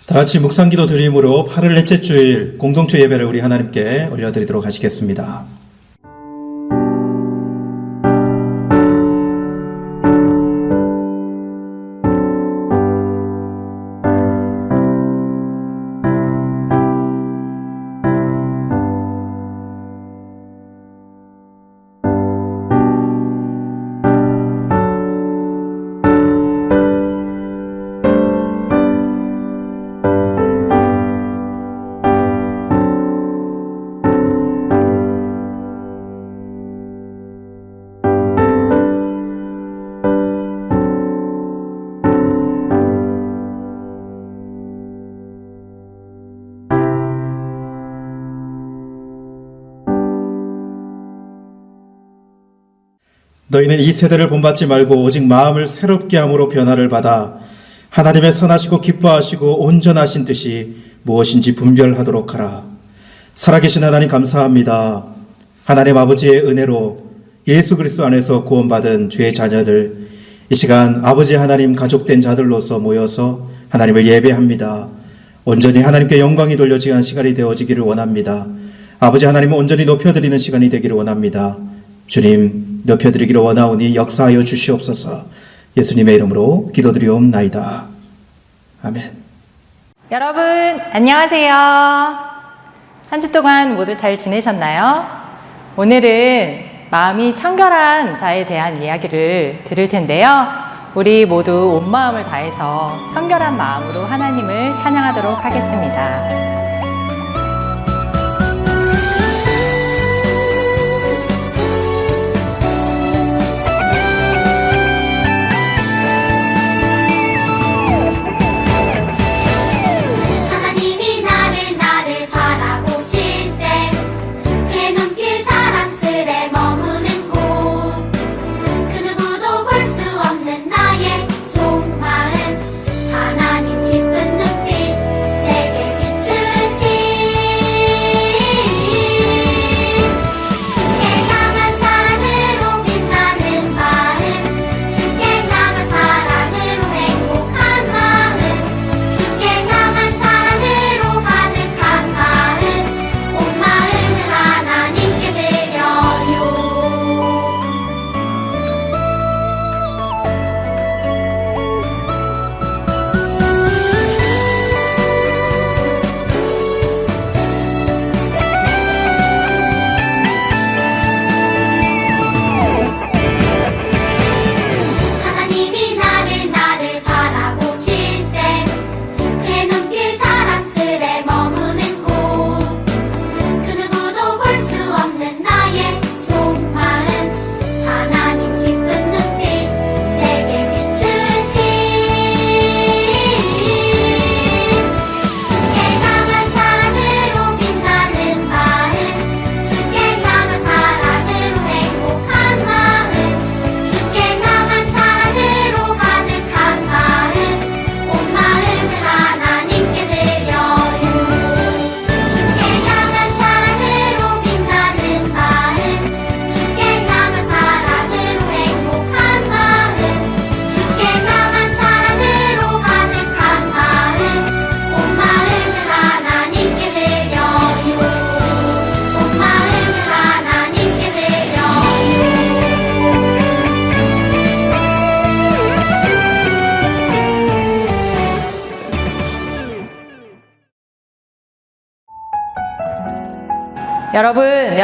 다 같이 묵상기도 드림으로 8월 넷째 주일 공동체 예배를 우리 하나님께 올려드리도록 하시겠습니다. 너희는 이 세대를 본받지 말고 오직 마음을 새롭게 함으로 변화를 받아 하나님의 선하시고 기뻐하시고 온전하신 뜻이 무엇인지 분별하도록 하라. 살아계신 하나님 감사합니다. 하나님 아버지의 은혜로 예수 그리스도 안에서 구원받은 주의 자녀들, 이 시간 아버지 하나님 가족된 자들로서 모여서 하나님을 예배합니다. 온전히 하나님께 영광이 돌려지는 시간이 되어지기를 원합니다. 아버지 하나님을 온전히 높여드리는 시간이 되기를 원합니다. 주님, 높여드리기를 원하오니 역사하여 주시옵소서. 예수님의 이름으로 기도드리옵나이다. 아멘. 여러분 안녕하세요. 한 주 동안 모두 잘 지내셨나요? 오늘은 마음이 청결한 자에 대한 이야기를 들을 텐데요. 우리 모두 온 마음을 다해서 청결한 마음으로 하나님을 찬양하도록 하겠습니다.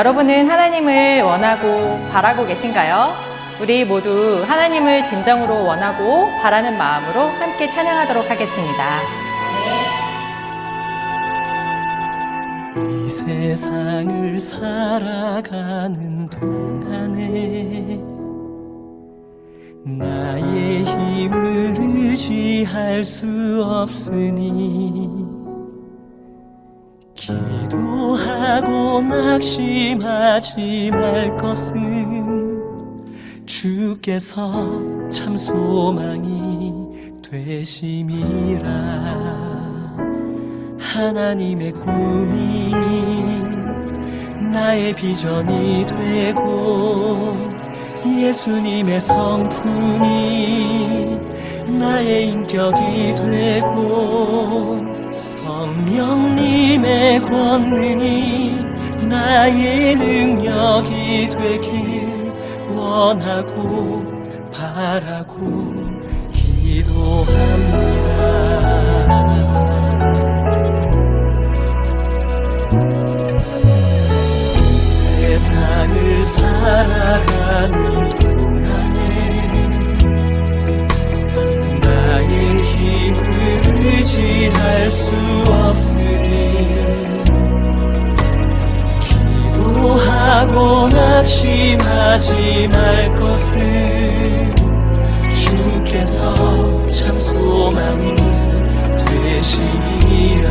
여러분은 하나님을 원하고 바라고 계신가요? 우리 모두 하나님을 진정으로 원하고 바라는 마음으로 함께 찬양하도록 하겠습니다. 이 세상을 살아가는 동안에 나의 힘을 의지할 수 없으니 기도하고 낙심하지 말 것은 주께서 참 소망이 되심이라. 하나님의 꿈이 나의 비전이 되고 예수님의 성품이 나의 인격이 되고 성령님의 권능이 나의 능력이 되길 원하고 바라고 기도합니다. 세상을 살아가는 동안에 나의 힘을 의지할 수 없으니 기도하고 낙심하지 말 것을 주께서 참 소망이 되시리라.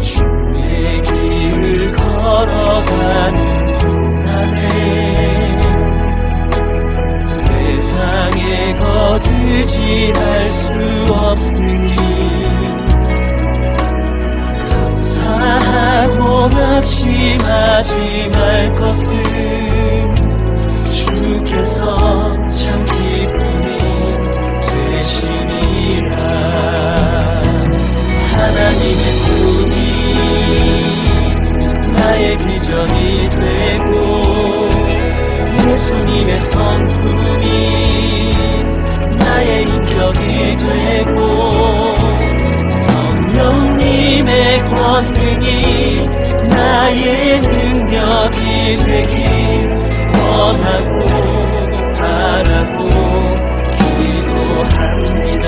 주의 길을 걸어가는 동안에 세상에 거두지할 수 없으니 감사하고 낙심하지 말 것을 주께서 참 기쁨이 되시니라. 하나님의 꿈이 나의 비전이 되고 예수님의 성품이 나의 인격이 되고 성령님의 권능이 나의 능력이 되길 원하고 바라고 기도합니다.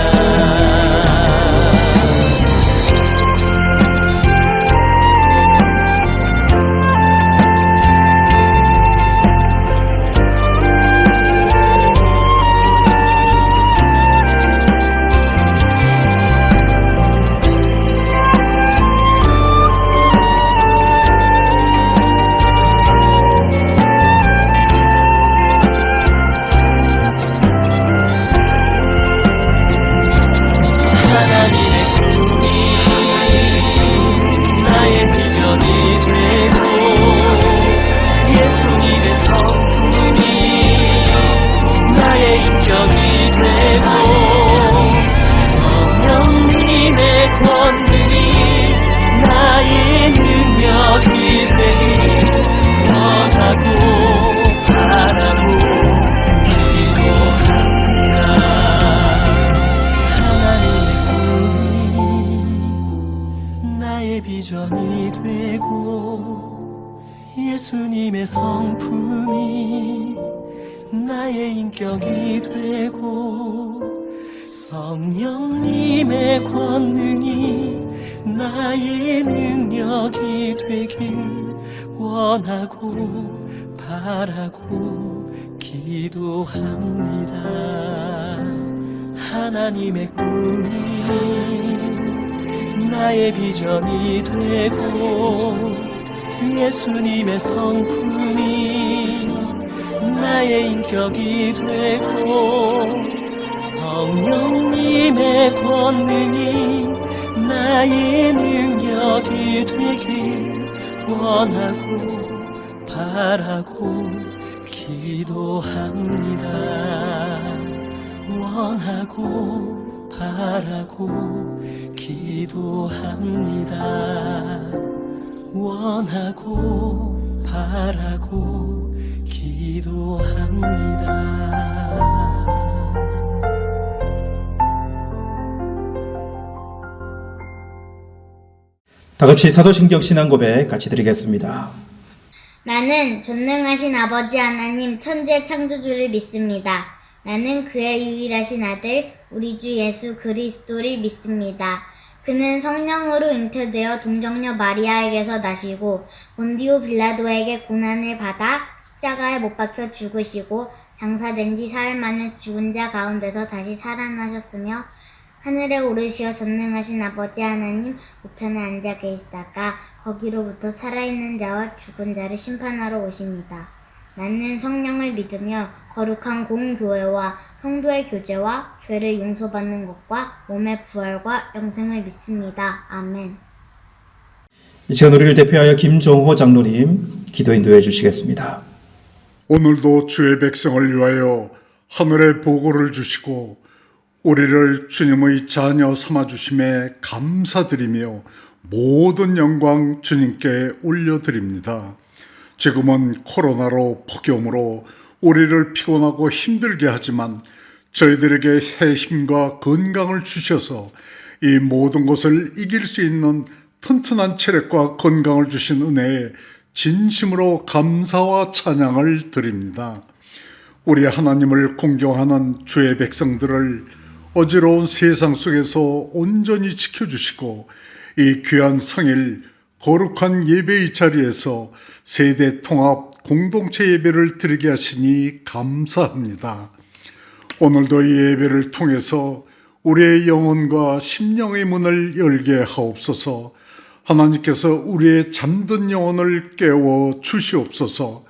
비전이 되고 예수님의 성품이 나의 인격이 되고 성령님의 권능이 나의 능력이 되길 원하고 바라고 기도합니다. 하나님의 꿈이 나의 비전이 되고 예수님의 성품이 나의 인격이 되고 성령님의 권능이 나의 능력이 되길 원하고 바라고 기도합니다. 원하고 바라고 기도합니다. 원하고 바라고 기도합니다. 다 같이 사도신경 신앙고백 같이 드리겠습니다. 나는 전능하신 아버지 하나님 천재 창조주를 믿습니다. 나는 그의 유일하신 아들 우리 주 예수 그리스도를 믿습니다. 그는 성령으로 잉태되어 동정녀 마리아에게서 나시고 본디오 빌라도에게 고난을 받아 십자가에 못 박혀 죽으시고 장사된 지 사흘 만에 죽은 자 가운데서 다시 살아나셨으며 하늘에 오르시어 전능하신 아버지 하나님 우편에 앉아 계시다가 거기로부터 살아있는 자와 죽은 자를 심판하러 오십니다. 나는 성령을 믿으며 거룩한 공교회와 성도의 교제와 죄를 용서받는 것과 몸의 부활과 영생을 믿습니다. 아멘. 이 시간 우리를 대표하여 김종호 장로님 기도 인도해 주시겠습니다. 오늘도 주의 백성을 위하여 하늘의 보고를 주시고 우리를 주님의 자녀 삼아주심에 감사드리며 모든 영광 주님께 올려드립니다. 지금은 코로나로 폭염으로 우리를 피곤하고 힘들게 하지만 저희들에게 새 힘과 건강을 주셔서 이 모든 것을 이길 수 있는 튼튼한 체력과 건강을 주신 은혜에 진심으로 감사와 찬양을 드립니다. 우리 하나님을 공경하는 주의 백성들을 어지러운 세상 속에서 온전히 지켜주시고 이 귀한 성일 거룩한 예배의 자리에서 세대 통합 공동체 예배를 드리게 하시니 감사합니다. 오늘도 이 예배를 통해서 우리의 영혼과 심령의 문을 열게 하옵소서. 하나님께서 우리의 잠든 영혼을 깨워 주시옵소서.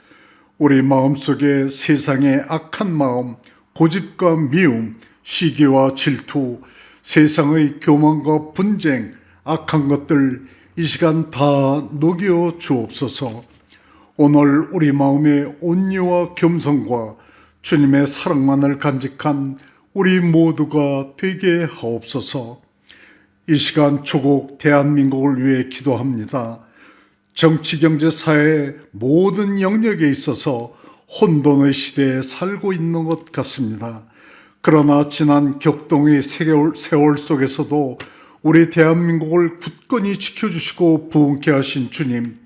우리 마음속에 세상의 악한 마음, 고집과 미움, 시기와 질투, 세상의 교만과 분쟁, 악한 것들 이 시간 다 녹여 주옵소서. 오늘 우리 마음의 온유와 겸손과 주님의 사랑만을 간직한 우리 모두가 되게 하옵소서. 이 시간 조국 대한민국을 위해 기도합니다. 정치, 경제, 사회 모든 영역에 있어서 혼돈의 시대에 살고 있는 것 같습니다. 그러나 지난 격동의 세월 속에서도 우리 대한민국을 굳건히 지켜주시고 부흥케 하신 주님,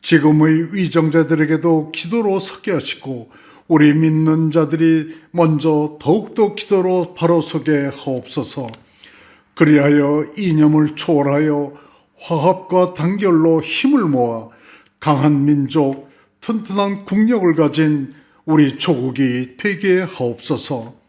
지금의 위정자들에게도 기도로 서게 하시고 우리 믿는 자들이 먼저 더욱더 기도로 바로 서게 하옵소서. 그리하여 이념을 초월하여 화합과 단결로 힘을 모아 강한 민족, 튼튼한 국력을 가진 우리 조국이 되게 하옵소서.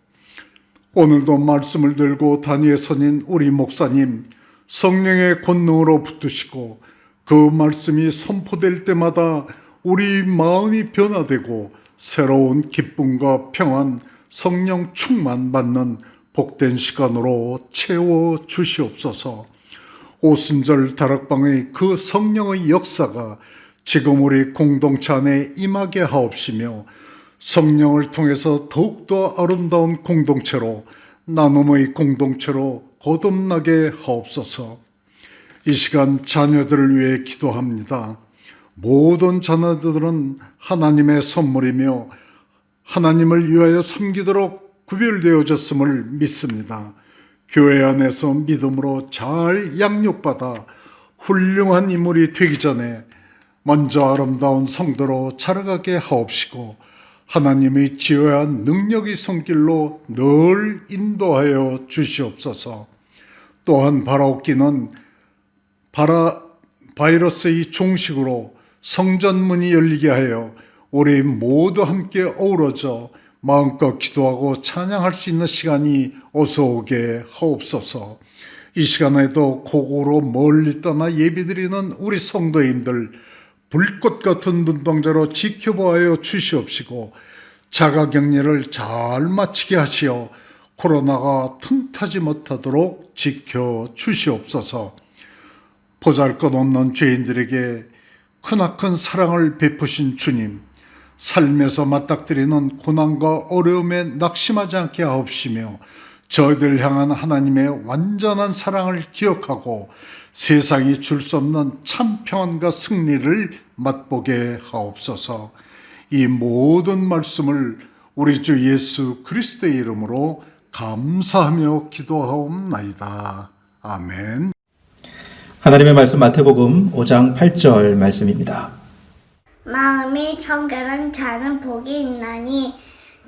오늘도 말씀을 들고 단위에 서는 우리 목사님, 성령의 권능으로 붙드시고 그 말씀이 선포될 때마다 우리 마음이 변화되고 새로운 기쁨과 평안, 성령 충만 받는 복된 시간으로 채워 주시옵소서. 오순절 다락방의 그 성령의 역사가 지금 우리 공동체 안에 임하게 하옵시며 성령을 통해서 더욱더 아름다운 공동체로, 나눔의 공동체로 거듭나게 하옵소서. 이 시간 자녀들을 위해 기도합니다. 모든 자녀들은 하나님의 선물이며 하나님을 위하여 섬기도록 구별되어졌음을 믿습니다. 교회 안에서 믿음으로 잘 양육받아 훌륭한 인물이 되기 전에 먼저 아름다운 성도로 자라가게 하옵시고 하나님의 지혜와 능력의 손길로 늘 인도하여 주시옵소서. 또한 바라옵기는 바이러스의 종식으로 성전문이 열리게 하여 우리 모두 함께 어우러져 마음껏 기도하고 찬양할 수 있는 시간이 어서 오게 하옵소서. 이 시간에도 고고로 멀리 떠나 예배드리는 우리 성도님들 불꽃 같은 눈동자로 지켜보아여 주시옵시고 자가격리를 잘 마치게 하시어 코로나가 틈타지 못하도록 지켜주시옵소서. 보잘것없는 죄인들에게 크나큰 사랑을 베푸신 주님, 삶에서 맞닥뜨리는 고난과 어려움에 낙심하지 않게 하옵시며 저희들 향한 하나님의 완전한 사랑을 기억하고 세상이 줄 수 없는 참 평안과 승리를 맛보게 하옵소서. 이 모든 말씀을 우리 주 예수 그리스도의 이름으로 감사하며 기도하옵나이다. 아멘. 하나님의 말씀 마태복음 5장 8절 말씀입니다. 마음이 청결한 자는 복이 있나니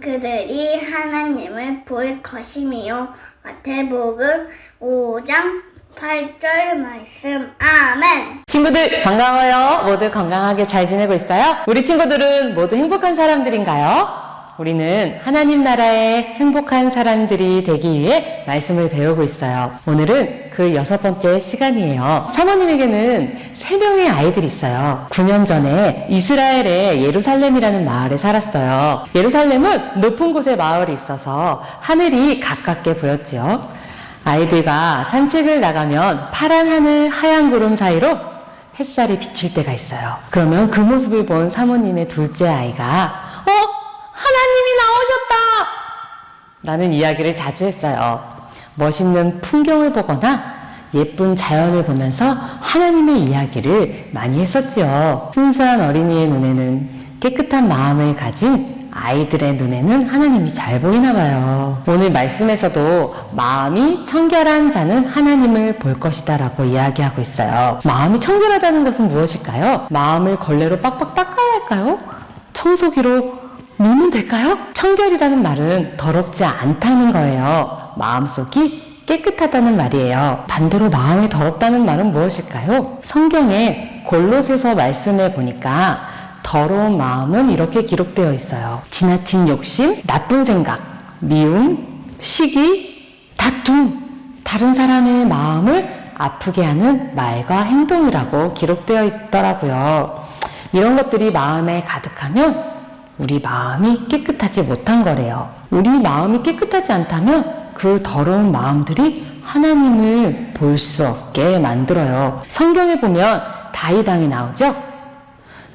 그들이 하나님을 볼 것이며. 마태복음 5장 8절 말씀. 아멘. 친구들 반가워요. 모두 건강하게 잘 지내고 있어요? 우리 친구들은 모두 행복한 사람들인가요? 우리는 하나님 나라의 행복한 사람들이 되기 위해 말씀을 배우고 있어요. 오늘은 그 6번째 시간이에요. 사모님에게는 3명의 아이들이 있어요. 9년 전에 이스라엘의 예루살렘이라는 마을에 살았어요. 예루살렘은 높은 곳에 마을이 있어서 하늘이 가깝게 보였죠. 아이들과 산책을 나가면 파란 하늘, 하얀 구름 사이로 햇살이 비칠 때가 있어요. 그러면 그 모습을 본 사모님의 둘째 아이가 하나님이 나오셨다! 라는 이야기를 자주 했어요. 멋있는 풍경을 보거나 예쁜 자연을 보면서 하나님의 이야기를 많이 했었지요. 순수한 어린이의 눈에는 깨끗한 마음을 가진 아이들의 눈에는 하나님이 잘 보이나 봐요. 오늘 말씀에서도 마음이 청결한 자는 하나님을 볼 것이다 라고 이야기하고 있어요. 마음이 청결하다는 것은 무엇일까요? 마음을 걸레로 빡빡 닦아야 할까요? 청소기로 밀면 될까요? 청결이라는 말은 더럽지 않다는 거예요. 마음속이 깨끗하다는 말이에요. 반대로 마음이 더럽다는 말은 무엇일까요? 성경에 골로새서 말씀에 보니까 더러운 마음은 이렇게 기록되어 있어요. 지나친 욕심, 나쁜 생각, 미움, 시기, 다툼, 다른 사람의 마음을 아프게 하는 말과 행동이라고 기록되어 있더라고요. 이런 것들이 마음에 가득하면 우리 마음이 깨끗하지 못한 거래요. 우리 마음이 깨끗하지 않다면 그 더러운 마음들이 하나님을 볼 수 없게 만들어요. 성경에 보면 다윗 왕이 나오죠?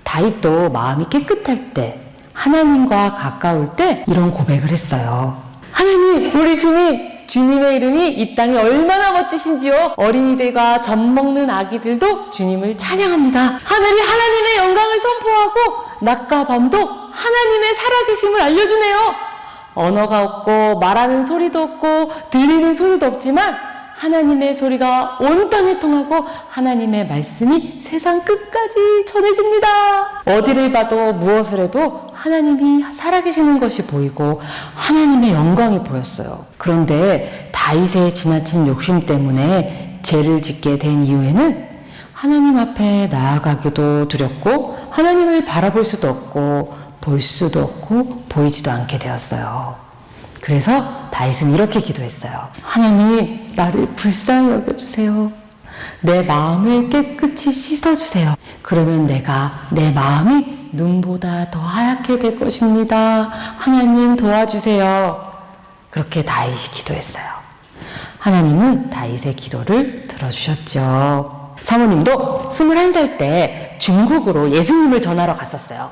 다윗도 마음이 깨끗할 때, 하나님과 가까울 때 이런 고백을 했어요. 하나님, 우리 주님의 이름이 이 땅에 얼마나 멋지신지요. 어린이들과 젖 먹는 아기들도 주님을 찬양합니다. 하늘이 하나님의 영광을 선포하고 낮과 밤도 하나님의 살아계심을 알려주네요. 언어가 없고 말하는 소리도 없고 들리는 소리도 없지만 하나님의 소리가 온 땅에 통하고 하나님의 말씀이 세상 끝까지 전해집니다. 어디를 봐도 무엇을 해도 하나님이 살아계시는 것이 보이고 하나님의 영광이 보였어요. 그런데 다윗의 지나친 욕심 때문에 죄를 짓게 된 이후에는 하나님 앞에 나아가기도 두렵고 하나님을 바라볼 수도 없고 볼 수도 없고 보이지도 않게 되었어요. 그래서 다윗은 이렇게 기도했어요. 하나님, 나를 불쌍히 여겨주세요. 내 마음을 깨끗이 씻어주세요. 그러면 내가 내 마음이 눈보다 더 하얗게 될 것입니다. 하나님 도와주세요. 그렇게 다윗이 기도했어요. 하나님은 다윗의 기도를 들어주셨죠. 사모님도 21살 때 중국으로 예수님을 전하러 갔었어요.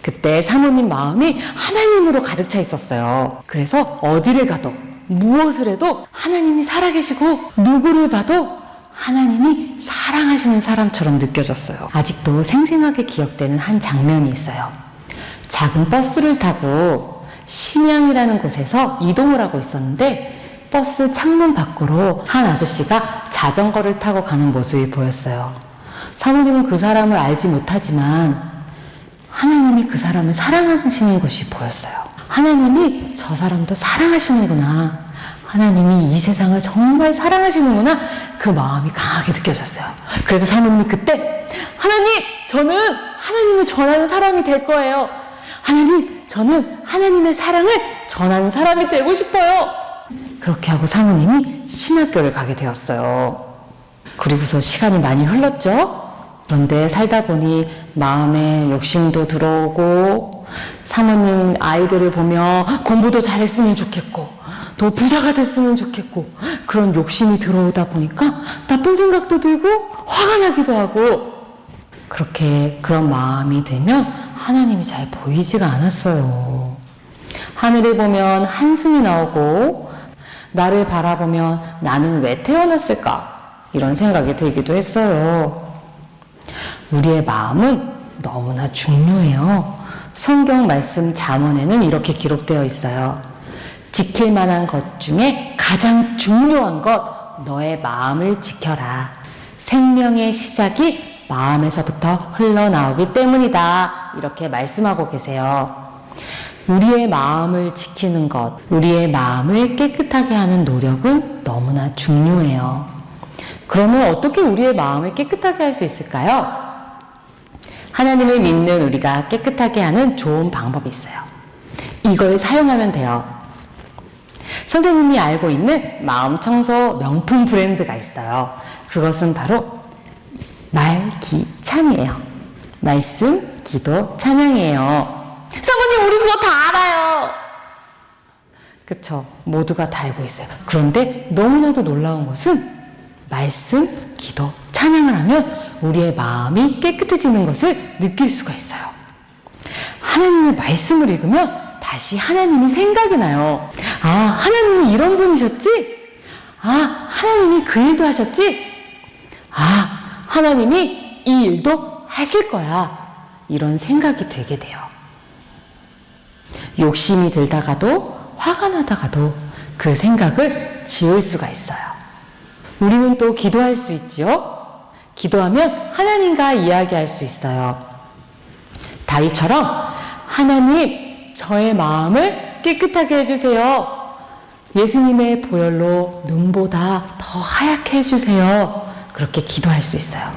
그때 사모님 마음이 하나님으로 가득 차 있었어요. 그래서 어디를 가도 무엇을 해도 하나님이 살아계시고 누구를 봐도 하나님이 사랑하시는 사람처럼 느껴졌어요. 아직도 생생하게 기억되는 한 장면이 있어요. 작은 버스를 타고 심양이라는 곳에서 이동을 하고 있었는데 버스 창문 밖으로 한 아저씨가 자전거를 타고 가는 모습이 보였어요. 사모님은 그 사람을 알지 못하지만 하나님이 그 사람을 사랑하시는 것이 보였어요. 하나님이 저 사람도 사랑하시는구나. 하나님이 이 세상을 정말 사랑하시는구나. 그 마음이 강하게 느껴졌어요. 그래서 사모님이 그때 하나님, 저는 하나님을 전하는 사람이 될 거예요. 하나님, 저는 하나님의 사랑을 전하는 사람이 되고 싶어요. 그렇게 하고 사모님이 신학교를 가게 되었어요. 그리고서 시간이 많이 흘렀죠. 그런데 살다 보니 마음에 욕심도 들어오고 사모님 아이들을 보며 공부도 잘했으면 좋겠고 또 부자가 됐으면 좋겠고 그런 욕심이 들어오다 보니까 나쁜 생각도 들고 화가 나기도 하고 그렇게 그런 마음이 들면 하나님이 잘 보이지가 않았어요. 하늘을 보면 한숨이 나오고 나를 바라보면 나는 왜 태어났을까 이런 생각이 들기도 했어요. 우리의 마음은 너무나 중요해요. 성경 말씀 잠언에는 이렇게 기록되어 있어요. 지킬 만한 것 중에 가장 중요한 것, 너의 마음을 지켜라. 생명의 시작이 마음에서부터 흘러나오기 때문이다. 이렇게 말씀하고 계세요. 우리의 마음을 지키는 것, 우리의 마음을 깨끗하게 하는 노력은 너무나 중요해요. 그러면 어떻게 우리의 마음을 깨끗하게 할 수 있을까요? 하나님을 믿는 우리가 깨끗하게 하는 좋은 방법이 있어요. 이걸 사용하면 돼요. 선생님이 알고 있는 마음 청소 명품 브랜드가 있어요. 그것은 바로 말기찬이에요. 말씀, 기도, 찬양이에요. 사모님, 우리 그거 다 알아요. 그쵸? 모두가 다 알고 있어요. 그런데 너무나도 놀라운 것은 말씀, 기도, 찬양을 하면 우리의 마음이 깨끗해지는 것을 느낄 수가 있어요. 하나님의 말씀을 읽으면 다시 하나님이 생각이 나요. 아, 하나님이 이런 분이셨지? 아, 하나님이 그 일도 하셨지? 아, 하나님이 이 일도 하실 거야. 이런 생각이 들게 돼요. 욕심이 들다가도 화가 나다가도 그 생각을 지울 수가 있어요. 우리는 또 기도할 수 있지요? 기도하면 하나님과 이야기할 수 있어요. 다윗처럼 하나님, 저의 마음을 깨끗하게 해주세요. 예수님의 보혈로 눈보다 더 하얗게 해주세요. 그렇게 기도할 수 있어요.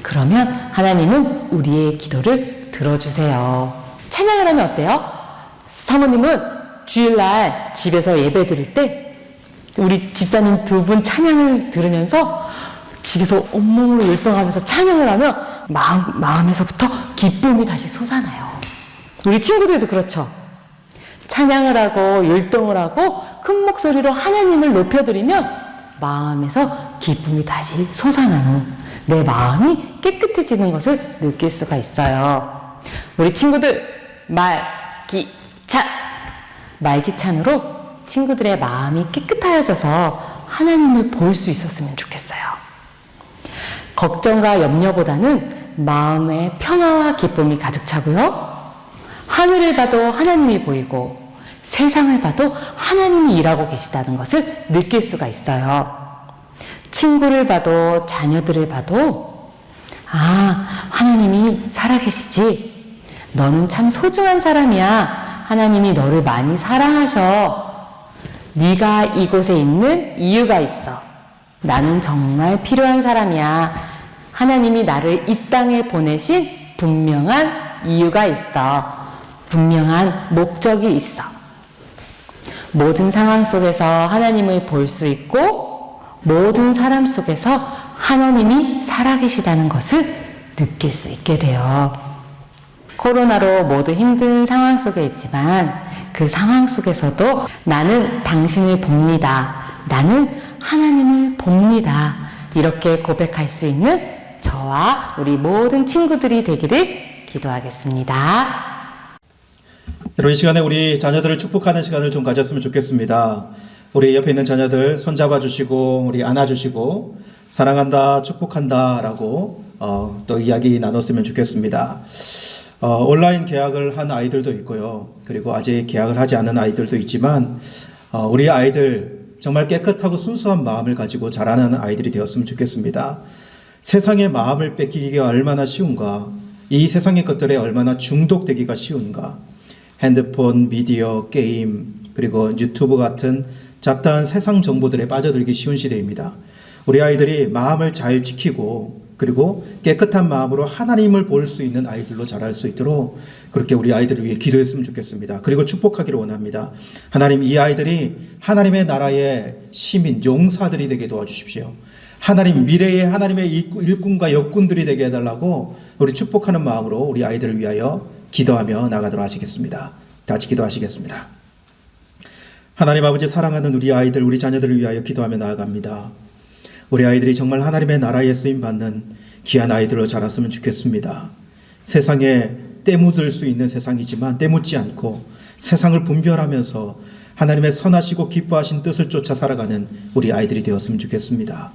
그러면 하나님은 우리의 기도를 들어주세요. 찬양을 하면 어때요? 사모님은 주일날 집에서 예배 드릴 때 우리 집사님 두 분 찬양을 들으면서 집에서 온몸으로 율동하면서 찬양을 하면 마음에서부터 기쁨이 다시 솟아나요. 우리 친구들도 그렇죠. 찬양을 하고 율동을 하고 큰 목소리로 하나님을 높여드리면 마음에서 기쁨이 다시 솟아나는, 내 마음이 깨끗해지는 것을 느낄 수가 있어요. 우리 친구들 말기찬으로 친구들의 마음이 깨끗하여져서 하나님을 볼 수 있었으면 좋겠어요. 걱정과 염려보다는 마음에 평화와 기쁨이 가득 차고요. 하늘을 봐도 하나님이 보이고 세상을 봐도 하나님이 일하고 계시다는 것을 느낄 수가 있어요. 친구를 봐도 자녀들을 봐도 아, 하나님이 살아계시지. 너는 참 소중한 사람이야. 하나님이 너를 많이 사랑하셔. 네가 이곳에 있는 이유가 있어. 나는 정말 필요한 사람이야. 하나님이 나를 이 땅에 보내신 분명한 이유가 있어. 분명한 목적이 있어. 모든 상황 속에서 하나님을 볼 수 있고 모든 사람 속에서 하나님이 살아계시다는 것을 느낄 수 있게 돼요. 코로나로 모두 힘든 상황 속에 있지만 그 상황 속에서도 나는 당신을 봅니다. 나는 하나님을 봅니다. 이렇게 고백할 수 있는 저와 우리 모든 친구들이 되기를 기도하겠습니다. 여러분, 이 시간에 우리 자녀들을 축복하는 시간을 좀 가졌으면 좋겠습니다. 우리 옆에 있는 자녀들 손잡아 주시고 우리 안아 주시고 사랑한다, 축복한다 라고 또 이야기 나눴으면 좋겠습니다. 온라인 계약을 한 아이들도 있고요. 그리고 아직 계약을 하지 않은 아이들도 있지만 우리 아이들 정말 깨끗하고 순수한 마음을 가지고 자라는 아이들이 되었으면 좋겠습니다. 세상의 마음을 뺏기기가 얼마나 쉬운가, 이 세상의 것들에 얼마나 중독되기가 쉬운가. 핸드폰, 미디어, 게임, 그리고 유튜브 같은 잡다한 세상 정보들에 빠져들기 쉬운 시대입니다. 우리 아이들이 마음을 잘 지키고 그리고 깨끗한 마음으로 하나님을 볼 수 있는 아이들로 자랄 수 있도록 그렇게 우리 아이들을 위해 기도했으면 좋겠습니다. 그리고 축복하기를 원합니다. 하나님, 이 아이들이 하나님의 나라의 시민, 용사들이 되게 도와주십시오. 하나님, 미래의 하나님의 일꾼과 역군들이 되게 해달라고 우리 축복하는 마음으로 우리 아이들을 위하여 기도하며 나가도록 하시겠습니다. 같이 기도하시겠습니다. 하나님 아버지, 사랑하는 우리 아이들, 우리 자녀들을 위하여 기도하며 나아갑니다. 우리 아이들이 정말 하나님의 나라에 쓰임받는 귀한 아이들로 자랐으면 좋겠습니다. 세상에 때묻을 수 있는 세상이지만 때묻지 않고 세상을 분별하면서 하나님의 선하시고 기뻐하신 뜻을 쫓아 살아가는 우리 아이들이 되었으면 좋겠습니다.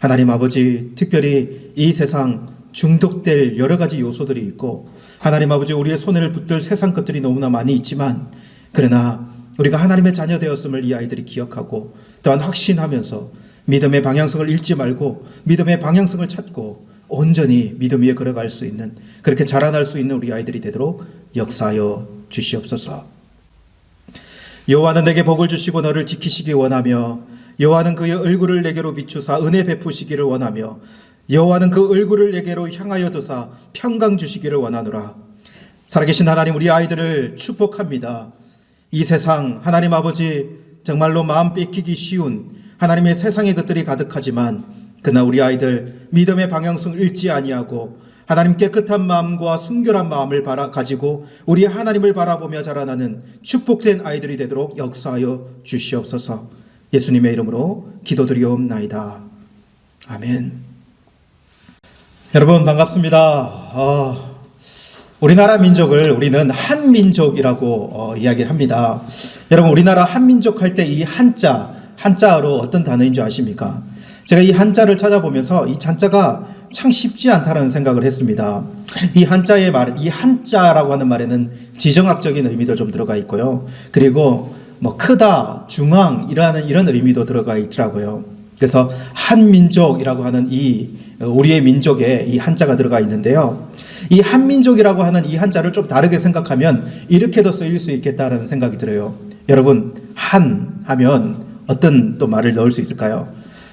하나님 아버지, 특별히 이 세상 중독될 여러 가지 요소들이 있고 하나님 아버지, 우리의 손해를 붙들 세상 것들이 너무나 많이 있지만 그러나 우리가 하나님의 자녀 되었음을 이 아이들이 기억하고 또한 확신하면서 믿음의 방향성을 잃지 말고 믿음의 방향성을 찾고 온전히 믿음 위에 걸어갈 수 있는, 그렇게 자라날 수 있는 우리 아이들이 되도록 역사하여 주시옵소서. 여호와는 내게 복을 주시고 너를 지키시기 원하며 여호와는 그의 얼굴을 내게로 비추사 은혜 베푸시기를 원하며 여호와는 그 얼굴을 내게로 향하여 두사 평강 주시기를 원하노라. 살아계신 하나님, 우리 아이들을 축복합니다. 이 세상 하나님 아버지, 정말로 마음 뺏기기 쉬운 하나님의 세상의 것들이 가득하지만 그러나 우리 아이들 믿음의 방향성을 잃지 아니하고 하나님 깨끗한 마음과 순결한 마음을 가지고 우리 하나님을 바라보며 자라나는 축복된 아이들이 되도록 역사하여 주시옵소서. 예수님의 이름으로 기도드리옵나이다. 아멘. 여러분 반갑습니다. 우리나라 민족을 우리는 한민족이라고 이야기를 합니다. 여러분, 우리나라 한민족 할 때 이 한자, 한자어로 어떤 단어인 줄 아십니까? 제가 이 한자를 찾아보면서 이 한자가 참 쉽지 않다는 생각을 했습니다. 이 한자의 말, 이 한자라고 하는 말에는 지정학적인 의미도 좀 들어가 있고요. 그리고 뭐 크다, 중앙 이런 의미도 들어가 있더라고요. 그래서 한민족이라고 하는 우리의 민족에 이 한자가 들어가 있는데요. 이 한민족이라고 하는 이 한자를 좀 다르게 생각하면 이렇게도 쓰일 수 있겠다는 생각이 들어요. 여러분, 한 하면 어떤 또 말을 넣을 수 있을까요?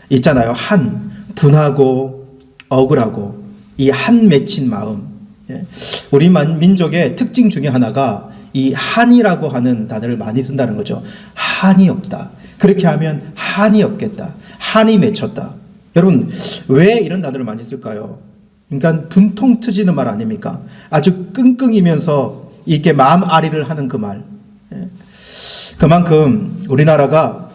있잖아요. 한, 분하고 억울하고 이 한 맺힌 마음. 우리 민족의 특징 중에 하나가 이 한이라고 하는 단어를 많이 쓴다는 거죠. 한이 없다. 그렇게 하면 한이 없겠다. 한이 맺혔다. 여러분, 왜 이런 단어를 많이 쓸까요? 그러니까 분통 터지는 말 아닙니까? 아주 끙끙이면서 이렇게 마음 아리를 하는 그 말. 그만큼 우리나라가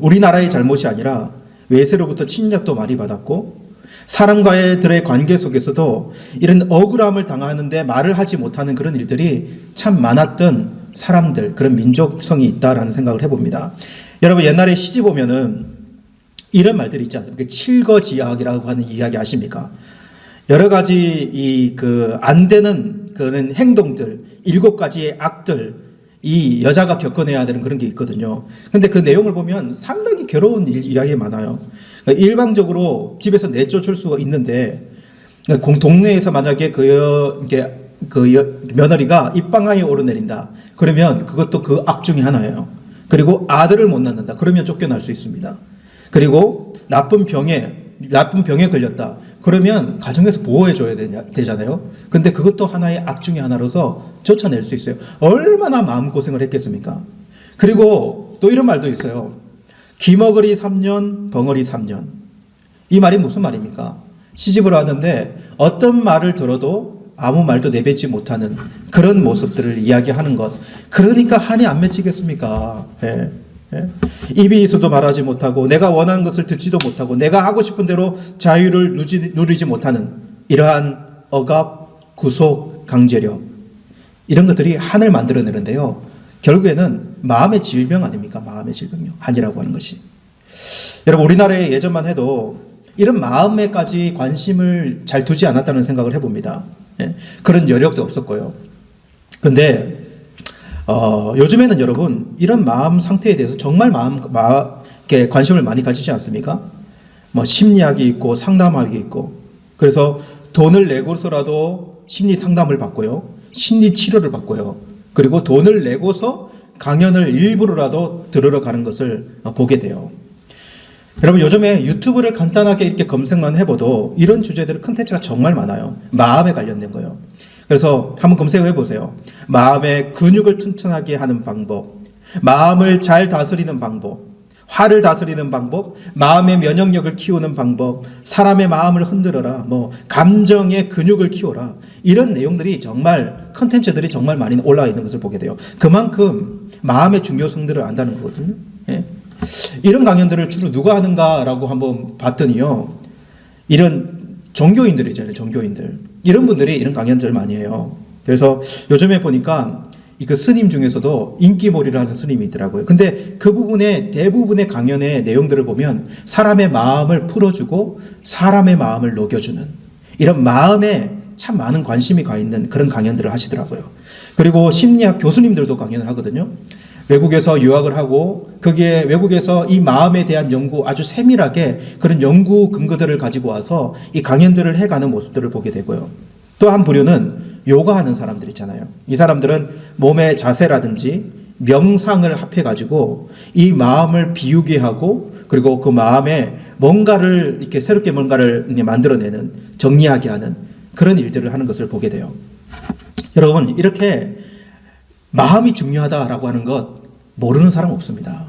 우리나라의 잘못이 아니라 외세로부터 침략도 많이 받았고 사람과의 관계 속에서도 이런 억울함을 당하는데 말을 하지 못하는 그런 일들이 참 많았던 사람들, 그런 민족성이 있다라는 생각을 해봅니다. 여러분, 옛날에 시집 보면은 이런 말들이 있지 않습니까? 칠거지약이라고 하는 이야기 아십니까? 여러 가지 안 되는 그런 행동들, 7가지의 악들, 이 여자가 겪어내야 되는 그런 게 있거든요. 근데 그 내용을 보면 상당히 괴로운 이야기가 많아요. 일방적으로 집에서 내쫓을 수가 있는데, 동네에서 만약에 며느리가 입방아에 오르내린다. 그러면 그것도 그 악 중에 하나예요. 그리고 아들을 못 낳는다. 그러면 쫓겨날 수 있습니다. 그리고 나쁜 병에 걸렸다. 그러면 가정에서 보호해줘야 되잖아요. 근데 그것도 하나의 악 중에 하나로서 쫓아낼 수 있어요. 얼마나 마음고생을 했겠습니까? 그리고 또 이런 말도 있어요. 기머거리 3년, 벙어리 3년. 이 말이 무슨 말입니까? 시집을 왔는데 어떤 말을 들어도 아무 말도 내뱉지 못하는 그런 모습들을 이야기하는 것. 그러니까 한이 안 맺히겠습니까? 입이 있어도 말하지 못하고 내가 원하는 것을 듣지도 못하고 내가 하고 싶은 대로 자유를 누리지 못하는 이러한 억압, 구속, 강제력 이런 것들이 한을 만들어내는데요. 결국에는 마음의 질병 아닙니까? 마음의 질병요. 한이라고 하는 것이. 여러분, 우리나라에 예전만 해도 이런 마음에까지 관심을 잘 두지 않았다는 생각을 해봅니다. 그런 여력도 없었고요. 근데 요즘에는 여러분 이런 마음 상태에 대해서 정말 관심을 많이 가지지 않습니까? 뭐 심리학이 있고 상담학이 있고 그래서 돈을 내고서라도 심리 상담을 받고요. 심리 치료를 받고요. 그리고 돈을 내고서 강연을 일부러라도 들으러 가는 것을 보게 돼요. 여러분, 요즘에 유튜브를 간단하게 이렇게 검색만 해봐도 이런 주제들 컨텐츠가 정말 많아요. 마음에 관련된 거예요. 그래서 한번 검색해 보세요. 마음의 근육을 튼튼하게 하는 방법, 마음을 잘 다스리는 방법, 화를 다스리는 방법, 마음의 면역력을 키우는 방법, 사람의 마음을 흔들어라, 감정의 근육을 키워라. 이런 내용들이 정말 컨텐츠들이 정말 많이 올라와 있는 것을 보게 돼요. 그만큼 마음의 중요성들을 안다는 거거든요. 이런 강연들을 주로 누가 하는가라고 한번 봤더니요. 이런 종교인들이잖아요. 종교인들. 이런 분들이 이런 강연들을 많이 해요. 그래서 요즘에 보니까 그 스님 중에서도 인기몰이라는 스님이 있더라고요. 근데 그 부분의 대부분의 강연의 내용들을 보면 사람의 마음을 풀어주고 사람의 마음을 녹여주는 이런 마음에 참 많은 관심이 가 있는 그런 강연들을 하시더라고요. 그리고 심리학 교수님들도 강연을 하거든요. 외국에서 유학을 하고 거기에 외국에서 이 마음에 대한 연구 아주 세밀하게 그런 연구 근거들을 가지고 와서 이 강연들을 해가는 모습들을 보게 되고요. 또 한 부류는 요가하는 사람들 있잖아요. 이 사람들은 몸의 자세라든지 명상을 합해가지고 이 마음을 비우게 하고 그리고 그 마음에 뭔가를 이렇게 새롭게 뭔가를 만들어내는 정리하게 하는 그런 일들을 하는 것을 보게 돼요. 여러분, 이렇게 마음이 중요하다라고 하는 것 모르는 사람 없습니다.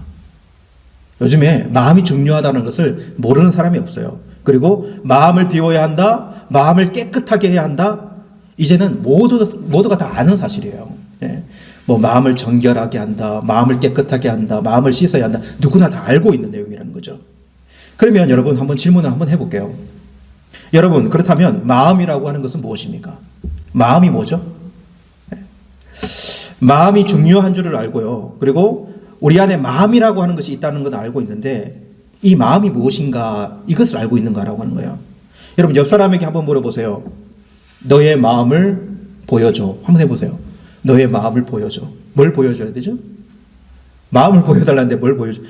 요즘에 마음이 중요하다는 것을 모르는 사람이 없어요. 그리고 마음을 비워야 한다, 마음을 깨끗하게 해야 한다. 이제는 모두가 다 아는 사실이에요. 마음을 정결하게 한다, 마음을 깨끗하게 한다, 마음을 씻어야 한다. 누구나 다 알고 있는 내용이라는 거죠. 그러면 여러분 한번 질문을 한번 해볼게요. 여러분, 그렇다면 마음이라고 하는 것은 무엇입니까? 마음이 뭐죠? 마음이 중요한 줄을 알고요. 그리고 우리 안에 마음이라고 하는 것이 있다는 건 알고 있는데 이 마음이 무엇인가 이것을 알고 있는가라고 하는 거예요. 여러분 옆 사람에게 한번 물어보세요. 너의 마음을 보여줘. 한번 해보세요. 너의 마음을 보여줘. 뭘 보여줘야 되죠? 마음을 보여달라는데 뭘 보여줘?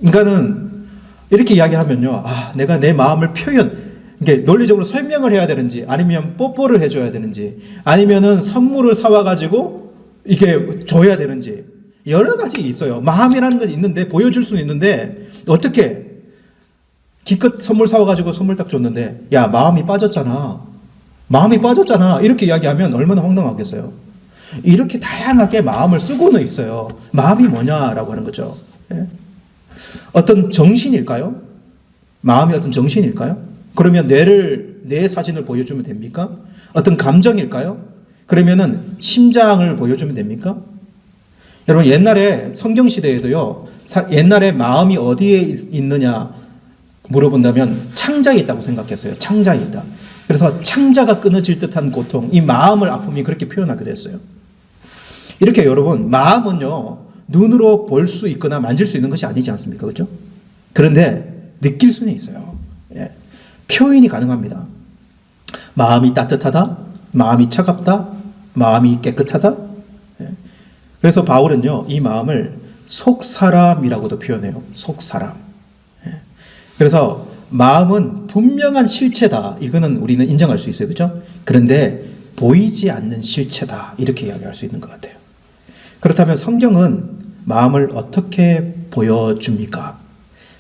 인간은 이렇게 이야기하면요. 내가 내 마음을 이게 논리적으로 설명을 해야 되는지 아니면 뽀뽀를 해줘야 되는지 아니면은 선물을 사와가지고 이게 줘야 되는지 여러 가지 있어요. 마음이라는 것이 있는데 보여줄 수는 있는데 어떻게 기껏 선물 사와가지고 선물 딱 줬는데 야 마음이 빠졌잖아. 이렇게 이야기하면 얼마나 황당하겠어요. 이렇게 다양하게 마음을 쓰고는 있어요. 마음이 뭐냐라고 하는 거죠. 예? 어떤 정신일까요? 마음이 어떤 정신일까요? 그러면 내 사진을 보여주면 됩니까? 어떤 감정일까요? 그러면은 심장을 보여주면 됩니까? 여러분 옛날에 성경 시대에도요. 옛날에 마음이 어디에 있느냐 물어본다면 창자에 있다고 생각했어요. 창자에 있다. 그래서 창자가 끊어질 듯한 고통, 이 마음을 아픔이 그렇게 표현하기도 했어요. 이렇게 여러분 마음은요. 눈으로 볼 수 있거나 만질 수 있는 것이 아니지 않습니까? 그렇죠? 그런데 느낄 수는 있어요. 예. 표현이 가능합니다. 마음이 따뜻하다, 마음이 차갑다, 마음이 깨끗하다. 예. 그래서 바울은요, 이 마음을 속사람이라고도 표현해요. 속사람. 예. 그래서 마음은 분명한 실체다. 이거는 우리는 인정할 수 있어요. 그렇죠? 그런데 보이지 않는 실체다. 이렇게 이야기할 수 있는 것 같아요. 그렇다면 성경은 마음을 어떻게 보여줍니까?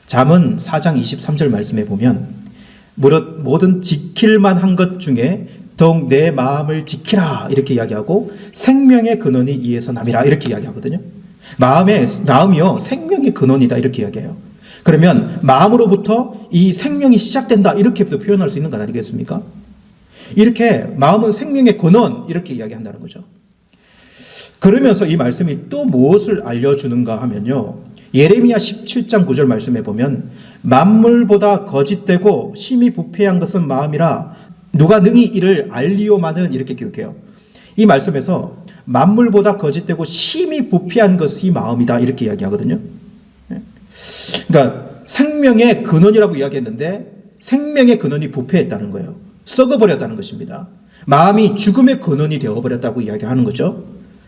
잠언 4장 23절 말씀에 보면 모든 지킬 만한 것 중에 더욱 내 마음을 지키라 이렇게 이야기하고 생명의 근원이 이에서 남이라 이렇게 이야기하거든요. 마음이요 생명의 근원이다 이렇게 이야기해요. 그러면 마음으로부터 이 생명이 시작된다 이렇게도 표현할 수 있는 것 아니겠습니까? 이렇게 마음은 생명의 근원 이렇게 이야기한다는 거죠. 그러면서 이 말씀이 또 무엇을 알려주는가 하면요. 예레미야 17장 9절 말씀에 보면 만물보다 거짓되고 심히 부패한 것은 마음이라 누가 능히 이를 알리오마는 이렇게 기록해요. 이 말씀에서 만물보다 거짓되고 심히 부패한 것이 마음이다 이렇게 이야기하거든요. 그러니까 생명의 근원이라고 이야기했는데 생명의 근원이 부패했다는 거예요. 썩어버렸다는 것입니다. 마음이 죽음의 근원이 되어버렸다고 이야기하는 거죠.